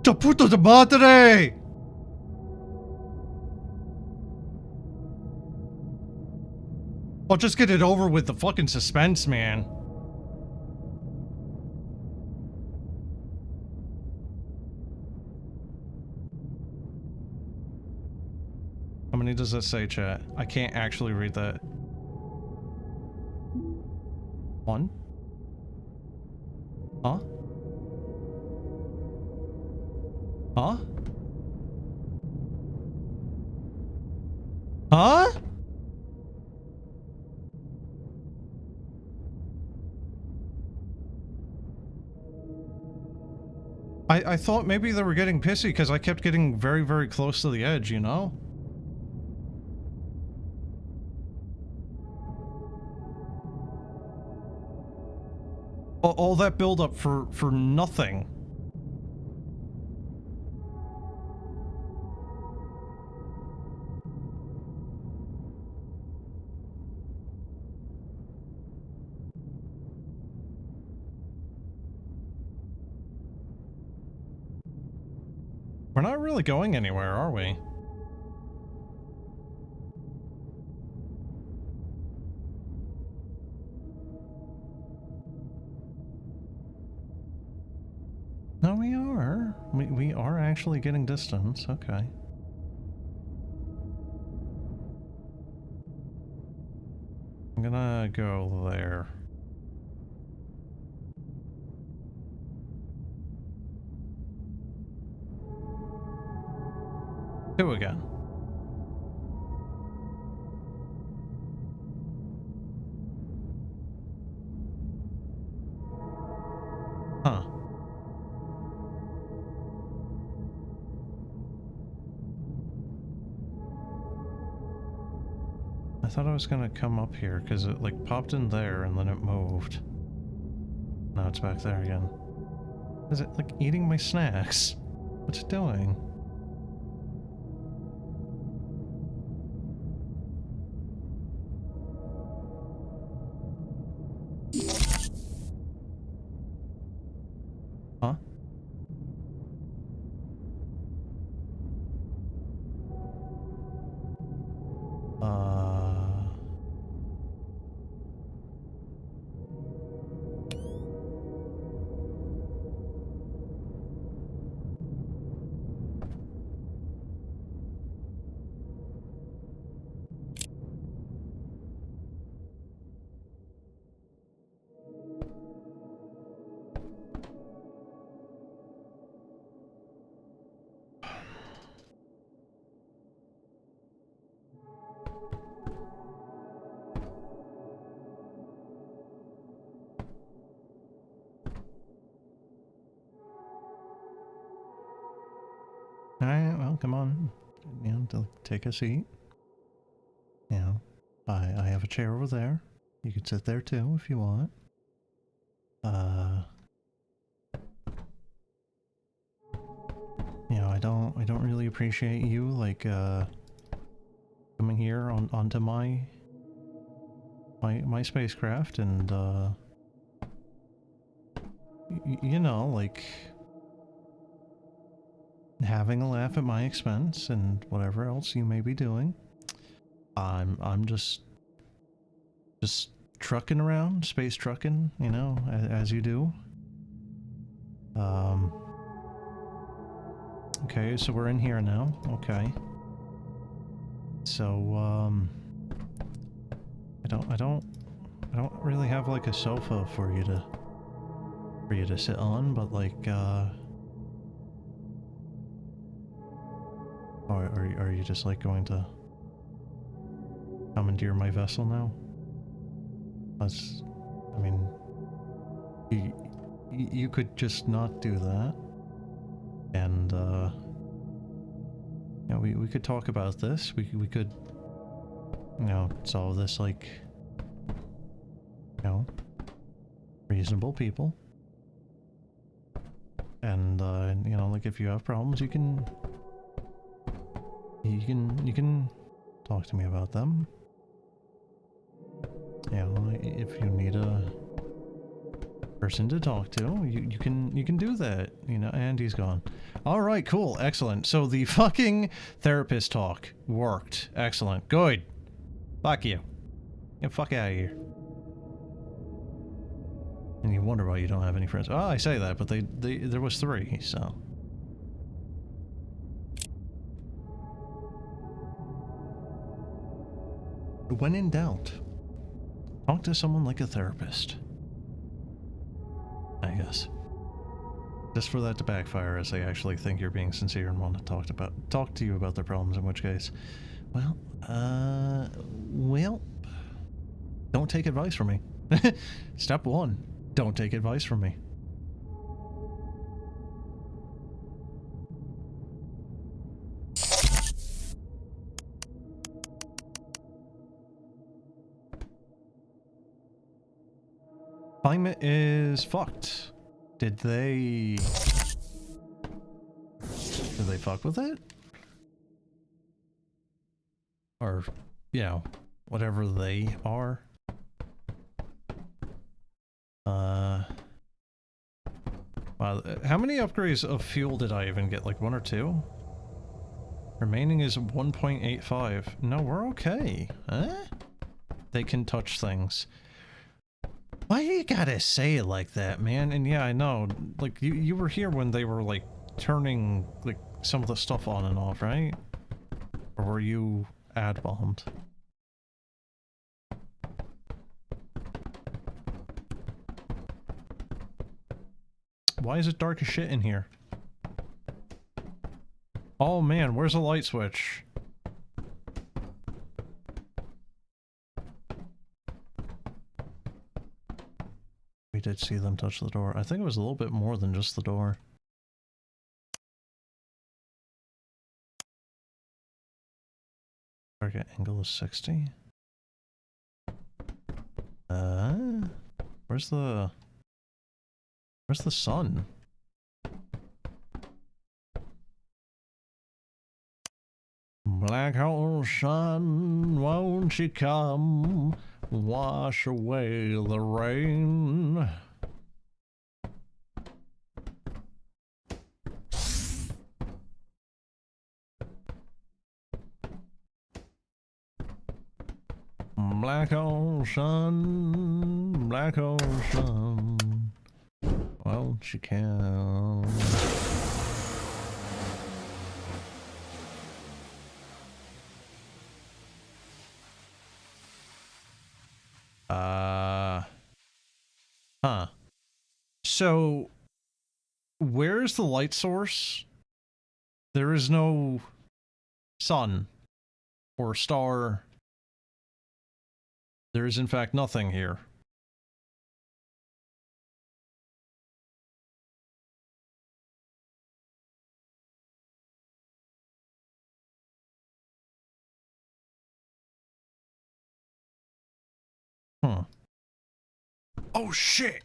¡La puta de madre! I'll just get it over with the fucking suspense, man. How many does that say, chat? I can't actually read that. 1? Huh? Huh? Huh? I thought maybe they were getting pissy because I kept getting very, very close to the edge, you know? All that build-up for nothing. We're not really going anywhere, are we? No, we are. We are actually getting distance. Okay. I'm gonna go there. 2 again. Huh. I thought I was gonna come up here because it like popped in there and then it moved. Now it's back there again. Is it like eating my snacks? What's it doing? Huh? Alright, well, come on. You know, take a seat. You know, I have a chair over there. You can sit there too if you want. You know, I don't don't really appreciate you, like, coming here onto my spacecraft and, you know, like, having a laugh at my expense and whatever else you may be doing. I'm just trucking around, space trucking, you know, as you do. Okay, so we're in here now. Okay. So, I don't really have like a sofa for you to sit on, but like, are you just like going to commandeer my vessel now? That's, I mean, you could just not do that, and yeah, we could talk about this. We could, you know, solve this like, you know, reasonable people. And you know, like if you have problems, you can talk to me about them. You know, if you need a person to talk to, you can do that, you know. And he's gone. All right, cool, excellent. So the fucking therapist talk worked. Excellent, good. Fuck you. Get the fuck out of here. And you wonder why you don't have any friends. Oh, I say that, but there was 3, so. When in doubt, talk to someone like a therapist. I guess. Just for that to backfire, as they actually think you're being sincere and want to talk to you about their problems, in which case, well, don't take advice from me. Step 1, don't take advice from me. Climate is fucked. Did they fuck with it? Or, you know, whatever they are. Wow, how many upgrades of fuel did I even get? Like 1 or 2? Remaining is 1.85. No, we're okay. Huh? They can touch things. Why you gotta say it like that, man? And yeah, I know. Like, you were here when they were, like, turning, like, some of the stuff on and off, right? Or were you ad-bombed? Why is it dark as shit in here? Oh man, where's the light switch? We did see them touch the door. I think it was a little bit more than just the door. Target angle is 60. Where's the sun? Black hole sun, won't you come, wash away the rain? Black hole sun, won't you come? Huh. So, where's the light source? There is no sun or star. There is in fact nothing here. Huh. Oh shit!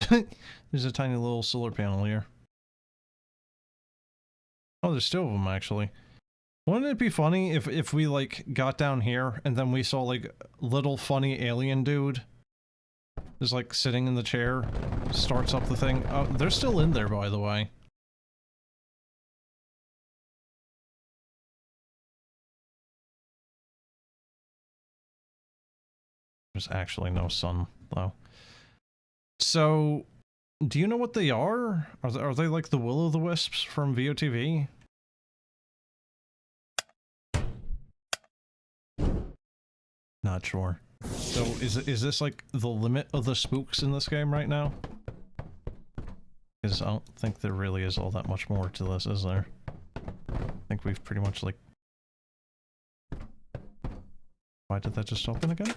There's a tiny little solar panel here. Oh, there's two of them, actually. Wouldn't it be funny if we, like, got down here, and then we saw, like, little funny alien dude just, like, sitting in the chair, starts up the thing. Oh, they're still in there, by the way. There's actually no sun, though. So, do you know what they are? Are they like the Will-o'-the-Wisps from VOTV? Not sure. So, is this like the limit of the spooks in this game right now? Because I don't think there really is all that much more to this, is there? I think we've pretty much like... Why did that just open again?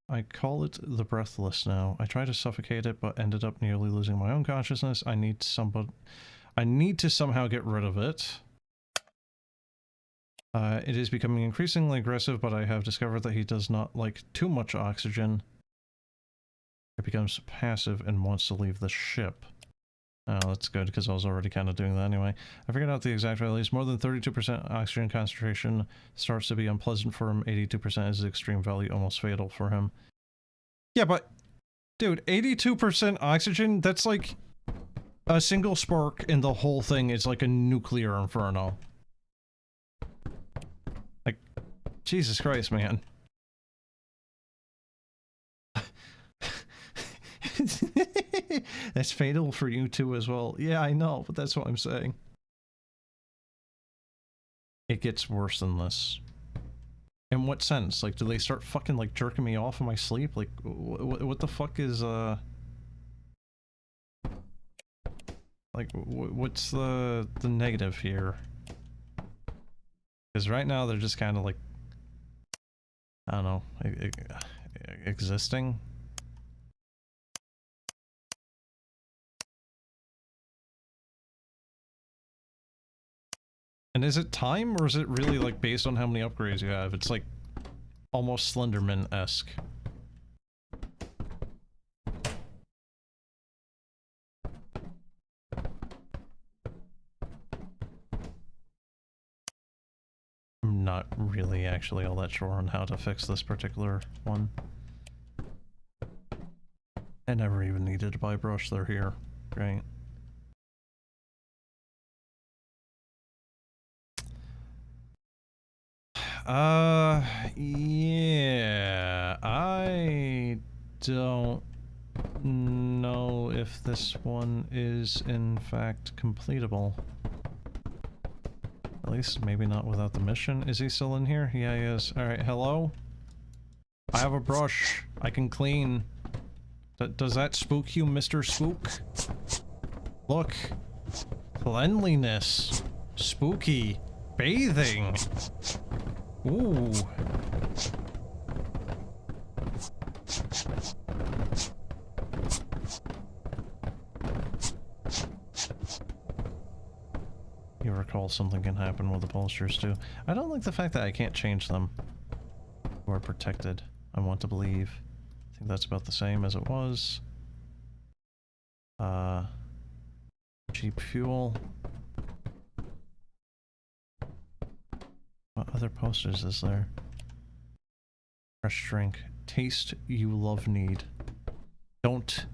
I call it the Breathless now. I tried to suffocate it, but ended up nearly losing my own consciousness. I need to somehow get rid of it. It is becoming increasingly aggressive, but I have discovered that he does not like too much oxygen. It becomes passive and wants to leave the ship. Oh, that's good, because I was already kind of doing that anyway. I figured out the exact values. More than 32% oxygen concentration starts to be unpleasant for him. 82% is the extreme value, almost fatal for him. Yeah, but... Dude, 82% oxygen? That's like... A single spark and the whole thing is like a nuclear inferno. Like... Jesus Christ, man. That's fatal for you too as well. Yeah, I know, but that's what I'm saying. It gets worse than this. In what sense? Like, do they start fucking, like, jerking me off in my sleep? Like, what the fuck is, like, what's the negative here? Because right now they're just kind of, like, I don't know, existing? And is it time, or is it really, like, based on how many upgrades you have? It's, like, almost Slenderman-esque. I'm not really actually all that sure on how to fix this particular one. I never even needed to buy a brush, they're here. Great. Yeah, I don't know if this one is in fact completable. At least maybe not without the mission. Is he still in here? Yeah, he is. Alright, hello? I have a brush. I can clean. Does that spook you, Mr. Spook? Look. Cleanliness. Spooky. Bathing. Ooh. You recall something can happen with the posters too. I don't like the fact that I can't change them. We're protected. I want to believe. I think that's about the same as it was. Cheap fuel. What other posters is there? Fresh drink. Taste you love need. Don't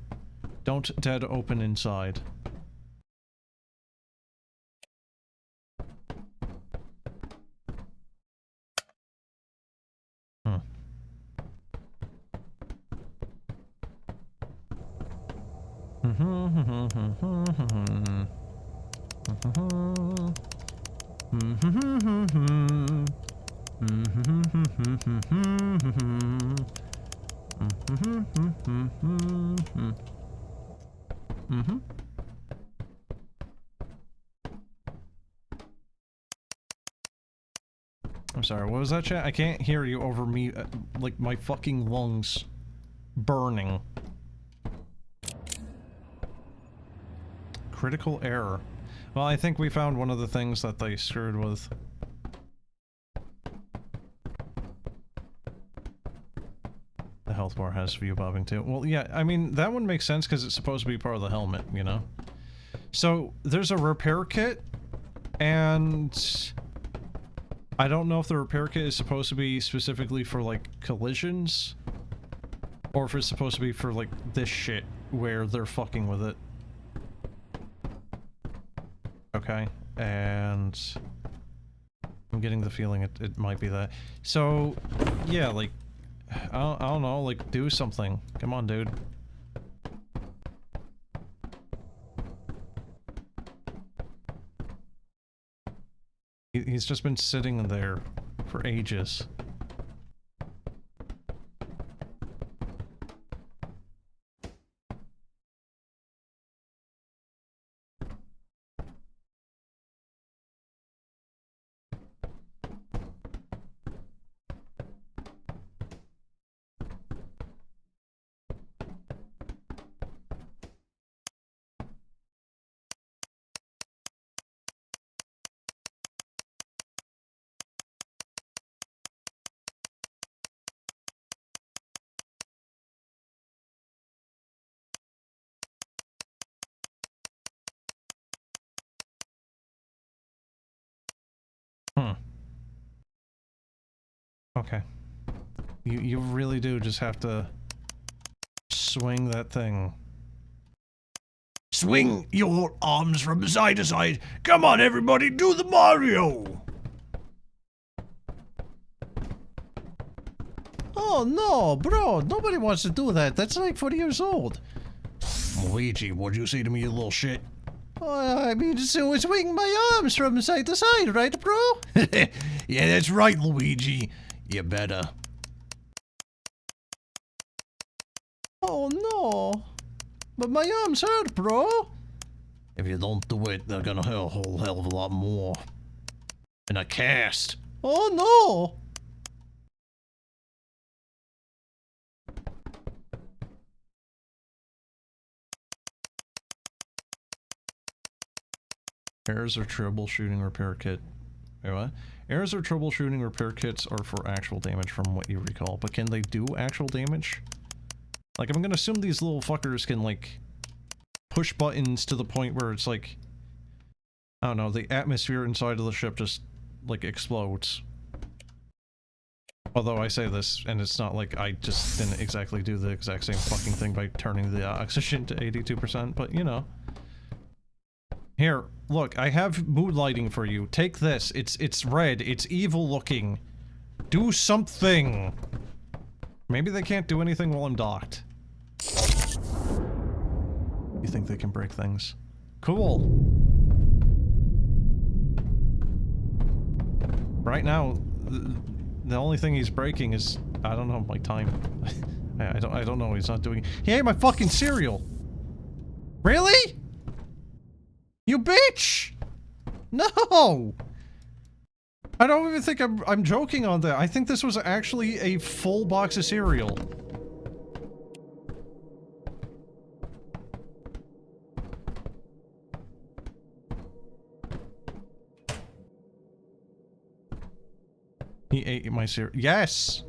dead open inside. I'm sorry, what was that, chat? I can't hear you over me, like my fucking lungs burning. Critical error. Well, I think we found one of the things that they screwed with. The hell health bar has view bobbing too. Well, yeah, I mean, that one makes sense because it's supposed to be part of the helmet, you know? So, there's a repair kit, and I don't know if the repair kit is supposed to be specifically for, like, collisions, or if it's supposed to be for, like, this shit, where they're fucking with it. Okay, and I'm getting the feeling it might be that. So, yeah, like, I don't know, like, do something. Come on, dude. He's just been sitting there for ages. Okay. You really do just have to swing that thing. Swing your arms from side to side. Come on, everybody, do the Mario! Oh no, bro, nobody wants to do that. That's like 40 years old. Luigi, what'd you say to me, you little shit? I mean, so swing my arms from side to side, right, bro? Yeah, that's right, Luigi. You better. Oh no. But my arms hurt, bro. If you don't do it, they're gonna hurt a whole hell of a lot more. In a cast. Oh no. Errors or troubleshooting repair kit. Wait, what? Errors or troubleshooting repair kits are for actual damage from what you recall, but can they do actual damage? Like, I'm gonna assume these little fuckers can, like, push buttons to the point where it's like, I don't know, the atmosphere inside of the ship just, like, explodes. Although I say this, and it's not like I just didn't exactly do the exact same fucking thing by turning the oxygen to 82%, but, you know. Here, look, I have mood lighting for you. Take this. It's red. It's evil looking. Do something! Maybe they can't do anything while I'm docked. You think they can break things? Cool. Right now, the only thing he's breaking is, I don't know, my time. I don't know, he's not doing. He ate my fucking cereal! Really? You bitch! No! I don't even think I'm joking on that. I think this was actually a full box of cereal. He ate my cereal. Yes!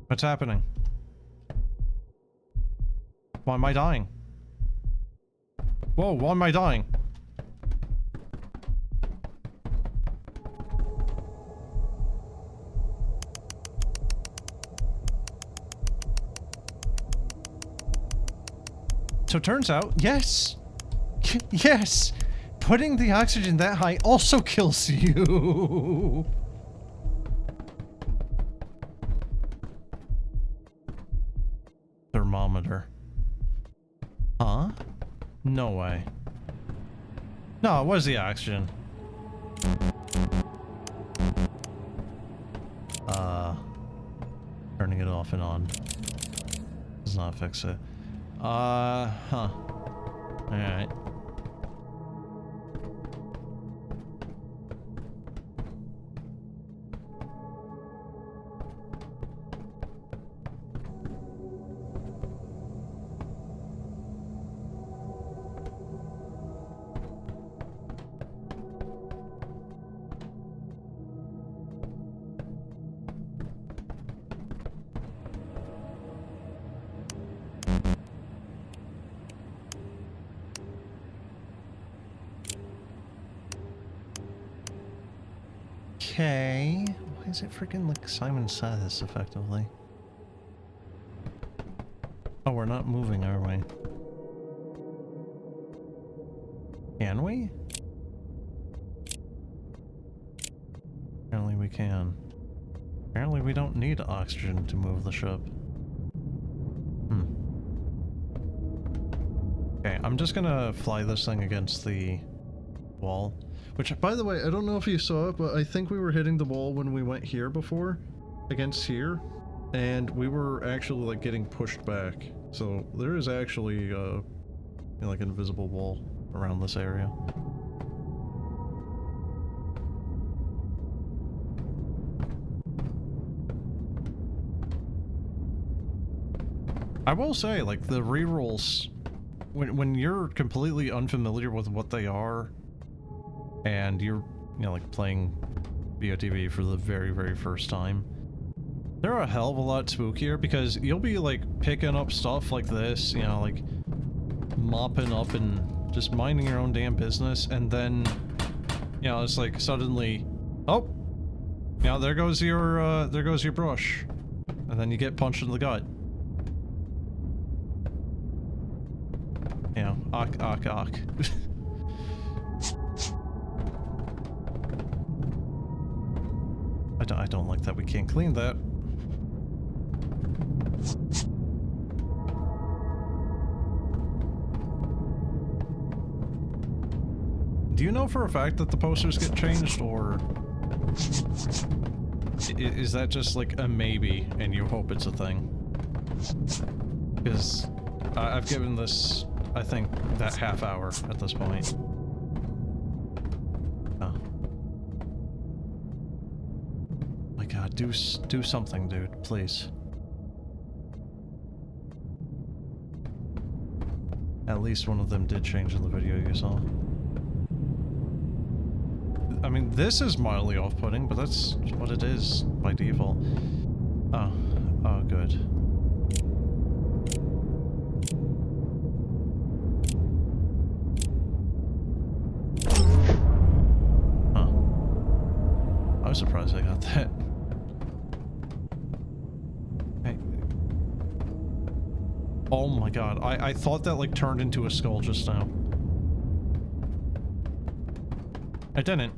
What's happening? Why am I dying? Whoa, why am I dying? So it turns out, yes! Yes! Putting the oxygen that high also kills you! Thermometer. Huh? No way. No, it was the oxygen. Turning it off and on does not fix it. Huh. Alright. Okay. Why is it freaking like Simon Says, effectively? Oh, we're not moving, are we? Can we? Apparently we can. Apparently we don't need oxygen to move the ship. Okay, I'm just gonna fly this thing against the wall. Which, by the way, I don't know if you saw it, but I think we were hitting the wall when we went here before. Against here. And we were actually, like, getting pushed back. So, there is actually, you know, like, an invisible wall around this area. I will say, like, the rerolls, when you're completely unfamiliar with what they are, and you're, you know, like, playing VOTV for the very, very first time, they're a hell of a lot spookier, because you'll be, like, picking up stuff like this, you know, like, mopping up and just minding your own damn business, and then, you know, it's like, suddenly, oh, you know, there goes your brush, and then you get punched in the gut. You know, ock. I don't like that we can't clean that. Do you know for a fact that the posters get changed, or is that just like a maybe and you hope it's a thing? Because I've given this, I think, that half hour at this point. Oh. My god, do something, dude, please. At least one of them did change in the video you saw. I mean, this is mildly off-putting, but that's what it is by default. Oh, good. Huh. I was surprised I got that. Hey. Oh my god, I thought that, like, turned into a skull just now. I didn't.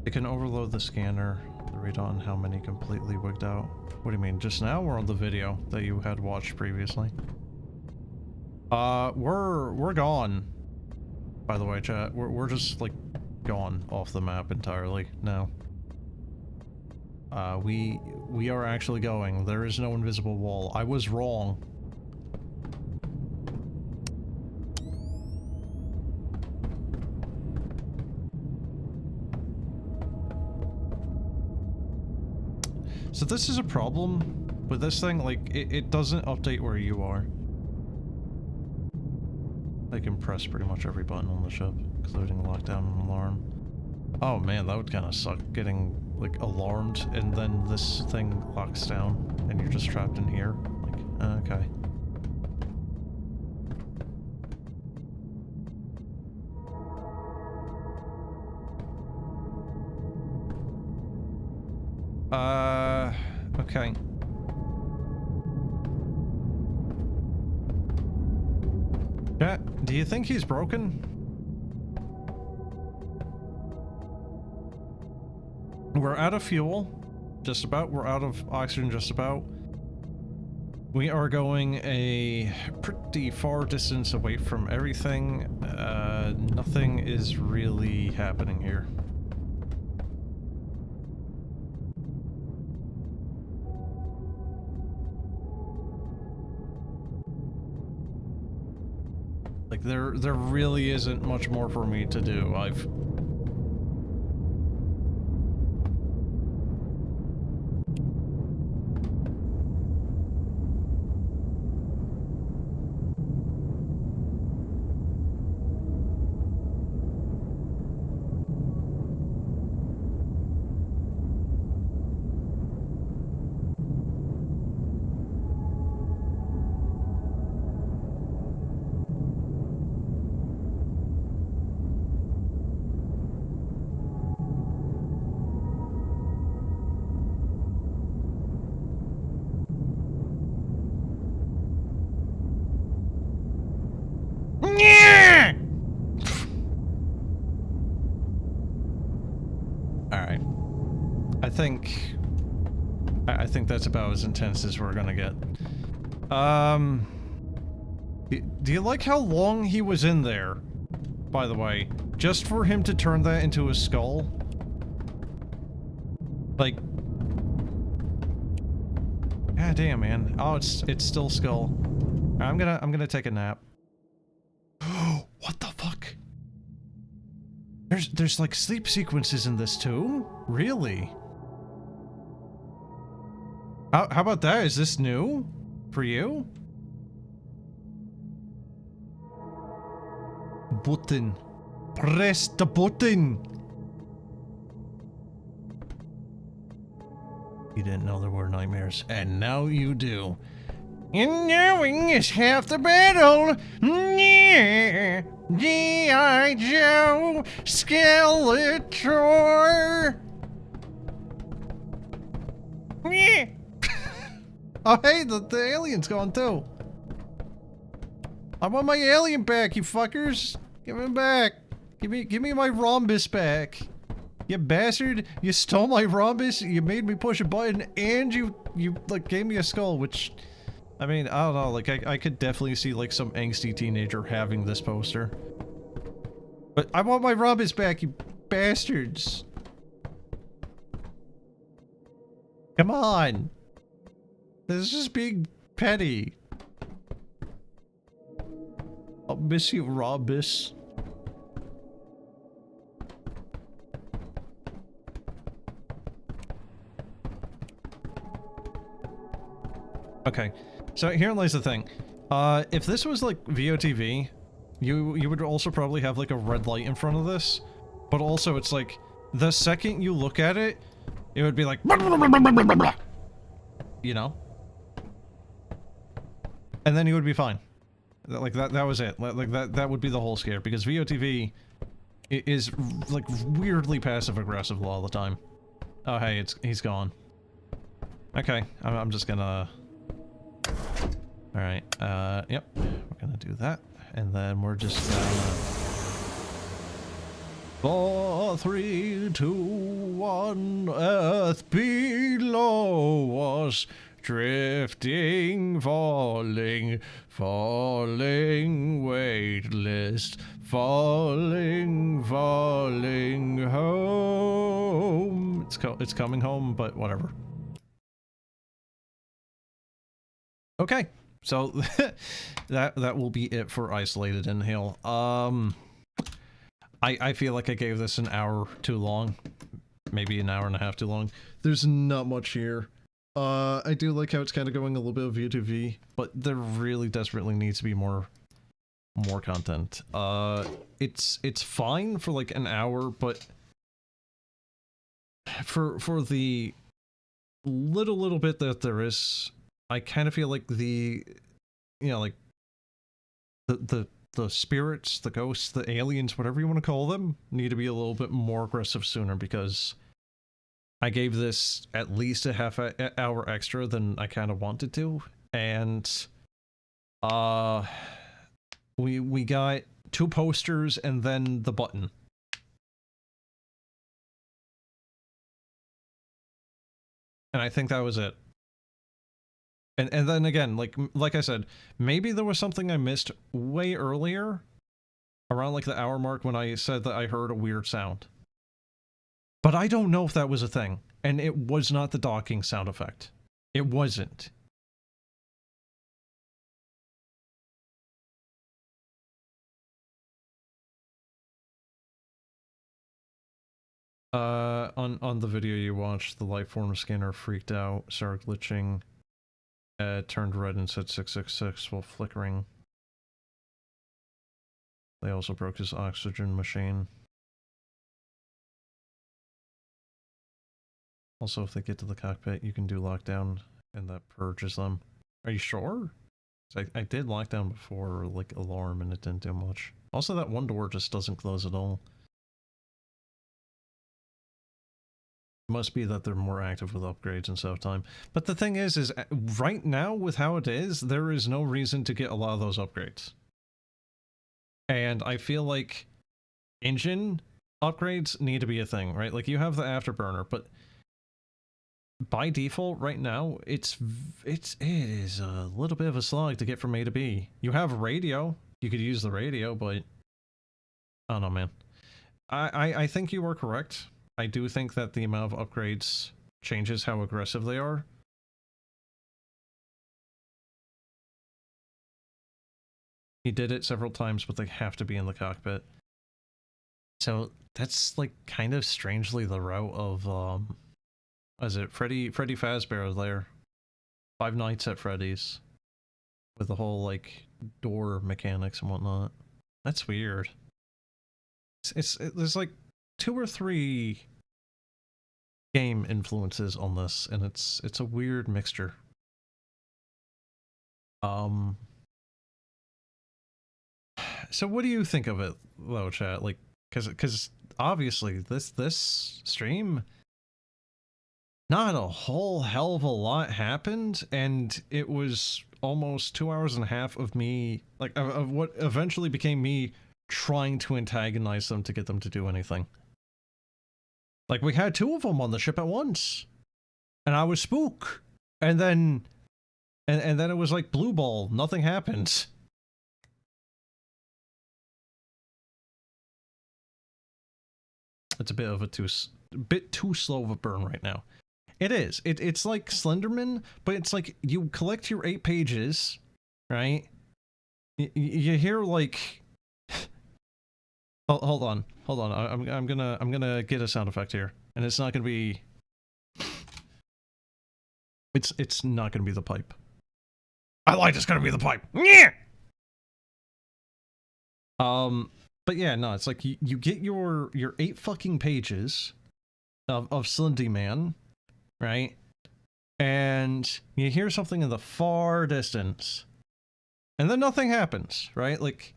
It can overload the scanner to read on how many completely wigged out. What do you mean, just now or on the video that you had watched previously? We're gone. By the way, chat, we're just, like, gone off the map entirely now. We are actually going. There is no invisible wall. I was wrong. So this is a problem with this thing, like, it doesn't update where you are. I can press pretty much every button on the ship, including lockdown and alarm. Oh man, that would kind of suck, getting, like, alarmed and then this thing locks down and you're just trapped in here. Like, okay. Okay. Yeah, do you think he's broken? We're out of fuel, just about. We're out of oxygen, just about. We are going a pretty far distance away from everything. Nothing is really happening here. Like, there really isn't much more for me to do. I think that's about as intense as we're gonna get. Do you like how long he was in there, by the way? Just for him to turn that into a skull? Like... God damn, man. Oh, it's still skull. I'm gonna take a nap. What the fuck? There's like sleep sequences in this too? Really? How about that? Is this new? For you? Button. Press the button! You didn't know there were nightmares, and now you do. And knowing is half the battle! Yeah! G.I. Joe! Skeletor! Yeah! Oh hey, the alien's gone too! I want my alien back, you fuckers! Give him back! Give me my rhombus back! You bastard! You stole my rhombus, you made me push a button, and you like gave me a skull, which... I mean, I don't know, like I could definitely see like some angsty teenager having this poster. But I want my rhombus back, you bastards! Come on! This is just being petty. I'll miss you, rhombus. Okay, so here lies the thing. If this was like VOTV, you would also probably have like a red light in front of this, but also it's like the second you look at it, it would be like, you know, and then you would be fine. Like that was it. Like that would be the whole scare, because VOTV is like weirdly passive aggressive a lot of the time. Oh hey, he's gone. Okay, I'm just gonna. Alright, yep, we're gonna do that, and then we're just gonna... 4, 3, 2, 1, Earth below us, drifting, falling, falling, weightless, falling, falling home. It's coming home, but whatever. Okay. So, that will be it for Isolated Inhale. I feel like I gave this an hour too long. Maybe an hour and a half too long. There's not much here. I do like how it's kind of going a little bit of V2V, but there really desperately needs to be more content. It's fine for like an hour, but for the little bit that there is, I kind of feel like the, you know, like the spirits, the ghosts, the aliens, whatever you want to call them, need to be a little bit more aggressive sooner, because I gave this at least a half hour extra than I kind of wanted to, and we got 2 posters and then the button. And I think that was it. And then again, like I said, maybe there was something I missed way earlier, around like the hour mark when I said that I heard a weird sound. But I don't know if that was a thing, and it was not the docking sound effect. It wasn't. On the video you watched, the Lifeform scanner freaked out, started glitching. Turned red and said 666 while flickering. They also broke his oxygen machine. Also, if they get to the cockpit, you can do lockdown, and that purges them. Are you sure? I did lockdown before, like alarm, and it didn't do much. Also, that one door just doesn't close at all. Must be that they're more active with upgrades and stuff time. But the thing is right now, with how it is, there is no reason to get a lot of those upgrades. And I feel like engine upgrades need to be a thing, right? Like, you have the afterburner, but by default right now, it is a little bit of a slog to get from A to B. You have radio, you could use the radio, but I don't know, man. I think you are correct. I do think that the amount of upgrades changes how aggressive they are. He did it several times, but they have to be in the cockpit. So that's like kind of strangely the route of what is it, Freddy Fazbear there. Five Nights at Freddy's. With the whole like door mechanics and whatnot. That's weird. There's like 2 or 3 game influences on this, and it's a weird mixture. So what do you think of it, though, chat? Like, because obviously this stream, not a whole hell of a lot happened, and it was almost 2 hours and a half of me, like, of what eventually became me trying to antagonize them to get them to do anything. Like, we had 2 of them on the ship at once, and I was spook, and then it was like blue ball, nothing happened. It's a bit of a bit too slow of a burn right now. It is. It's like Slenderman, but it's like you collect your 8 pages, right? You hear like, hold on. I'm gonna get a sound effect here, and it's not gonna be. It's not gonna be the pipe. I lied. It's gonna be the pipe. Yeah. But yeah, no, it's like you get your 8 fucking pages of Slendy Man, right? And you hear something in the far distance, and then nothing happens, right? Like,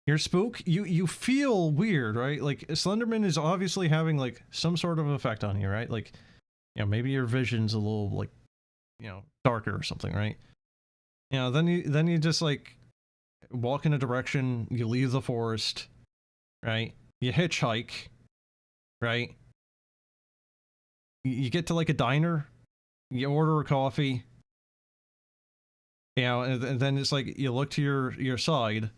you're spook, you feel weird, right? Like, Slenderman is obviously having like some sort of effect on you, right? Like, you know, maybe your vision's a little like, you know, darker or something, right? You know, then you just like walk in a direction, you leave the forest, right? You hitchhike, right? You get to like a diner, you order a coffee, you know, and then it's like you look to your side.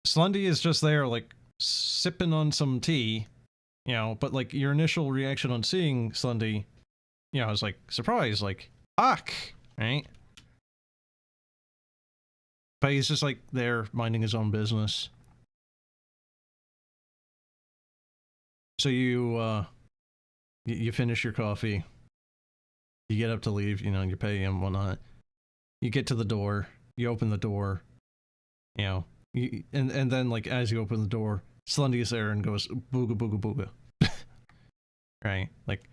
Slendy is just there, like sipping on some tea, you know, but like your initial reaction on seeing Slendy, you know, is like surprise, like, fuck, right? But he's just like there minding his own business. So you finish your coffee, you get up to leave, you know, you pay him, whatnot. You get to the door, you open the door, you know, and then like as you open the door, Slendy is there and goes booga booga booga. Right? Like,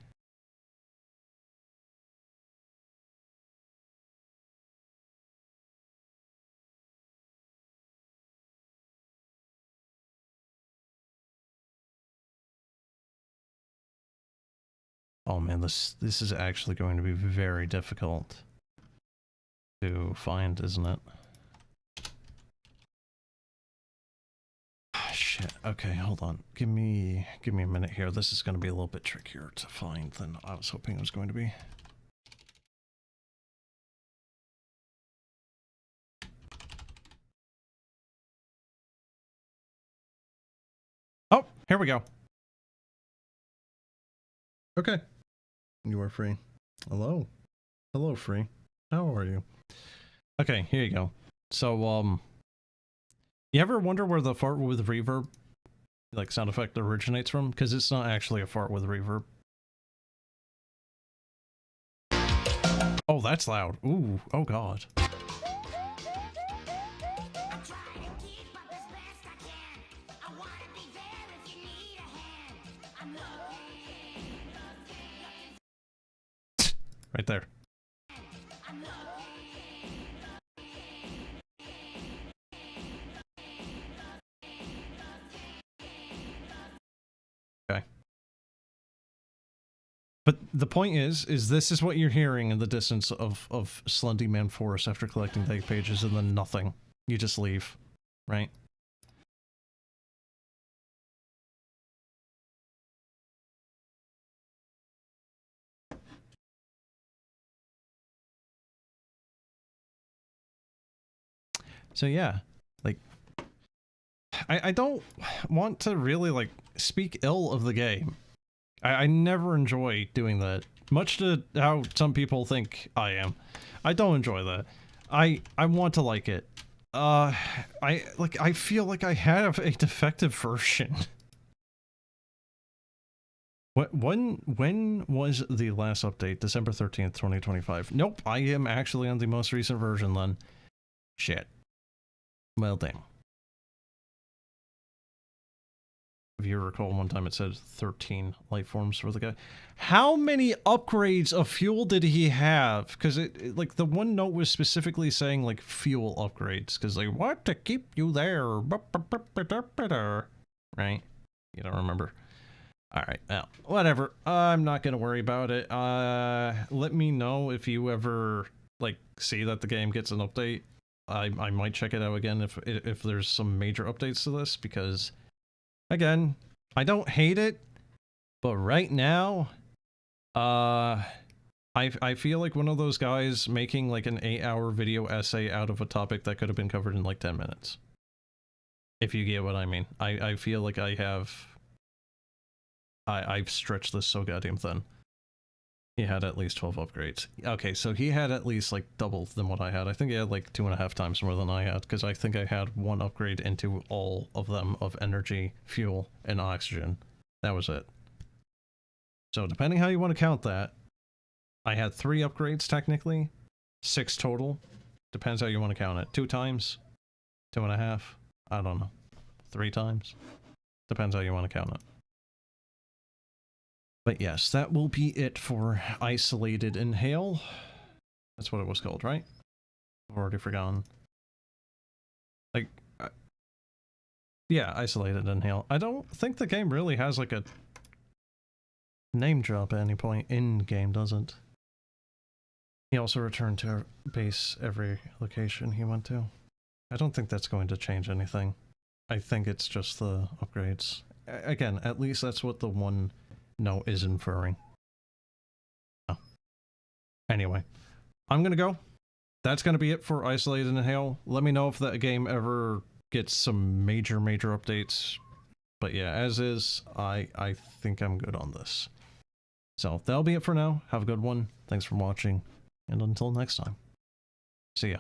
oh man, this is actually going to be very difficult to find, isn't it? Shit. Okay, hold on. Give me a minute here. This is going to be a little bit trickier to find than I was hoping it was going to be. Oh, here we go. Okay. You are free. Hello. Hello, free. How are you? Okay, here you go. So, you ever wonder where the fart with reverb, like, sound effect originates from? Because it's not actually a fart with reverb. Oh, that's loud. Ooh, oh god. Right there. Okay. But the point is this is what you're hearing in the distance of Slendy Man Forest after collecting the pages, and then nothing. You just leave, right? So yeah, like, I don't want to really, like, speak ill of the game. I never enjoy doing that. Much to how some people think I am. I don't enjoy that. I want to like it. I feel like I have a defective version. When was the last update? December 13th, 2025. Nope, I am actually on the most recent version then. Shit. Well, damn. If you recall, one time it said 13 life forms for the guy. How many upgrades of fuel did he have? Because like, the one note was specifically saying, like, fuel upgrades. Because they want to keep you there. Right? You don't remember. Alright, well, whatever. I'm not gonna worry about it. Let me know if you ever, like, see that the game gets an update. I might check it out again if there's some major updates to this, because... Again, I don't hate it, but right now, I feel like one of those guys making like an 8-hour video essay out of a topic that could have been covered in like 10 minutes. If you get what I mean. I feel like I've stretched this so goddamn thin. He had at least 12 upgrades. Okay, so he had at least like double than what I had. I think he had like 2.5 times more than I had, because I think I had one upgrade into all of them of energy, fuel, and oxygen. That was it. So depending how you want to count that, I had 3 upgrades technically, 6 total. Depends how you want to count it. 2 times, 2.5, I don't know. 3 times. Depends how you want to count it. But yes, that will be it for Isolated Inhale. That's what it was called, right? I've already forgotten. Like, yeah, Isolated Inhale. I don't think the game really has like a name drop at any point in game, doesn't. He also returned to base every location he went to. I don't think that's going to change anything. I think it's just the upgrades. Again, at least that's what the one note is inferring. Oh. Anyway, I'm gonna go. That's gonna be it for Isolated Inhale. Let me know if that game ever gets some major updates. But yeah, as is, I think I'm good on this. So that'll be it for now. Have a good one. Thanks for watching, and until next time. See ya.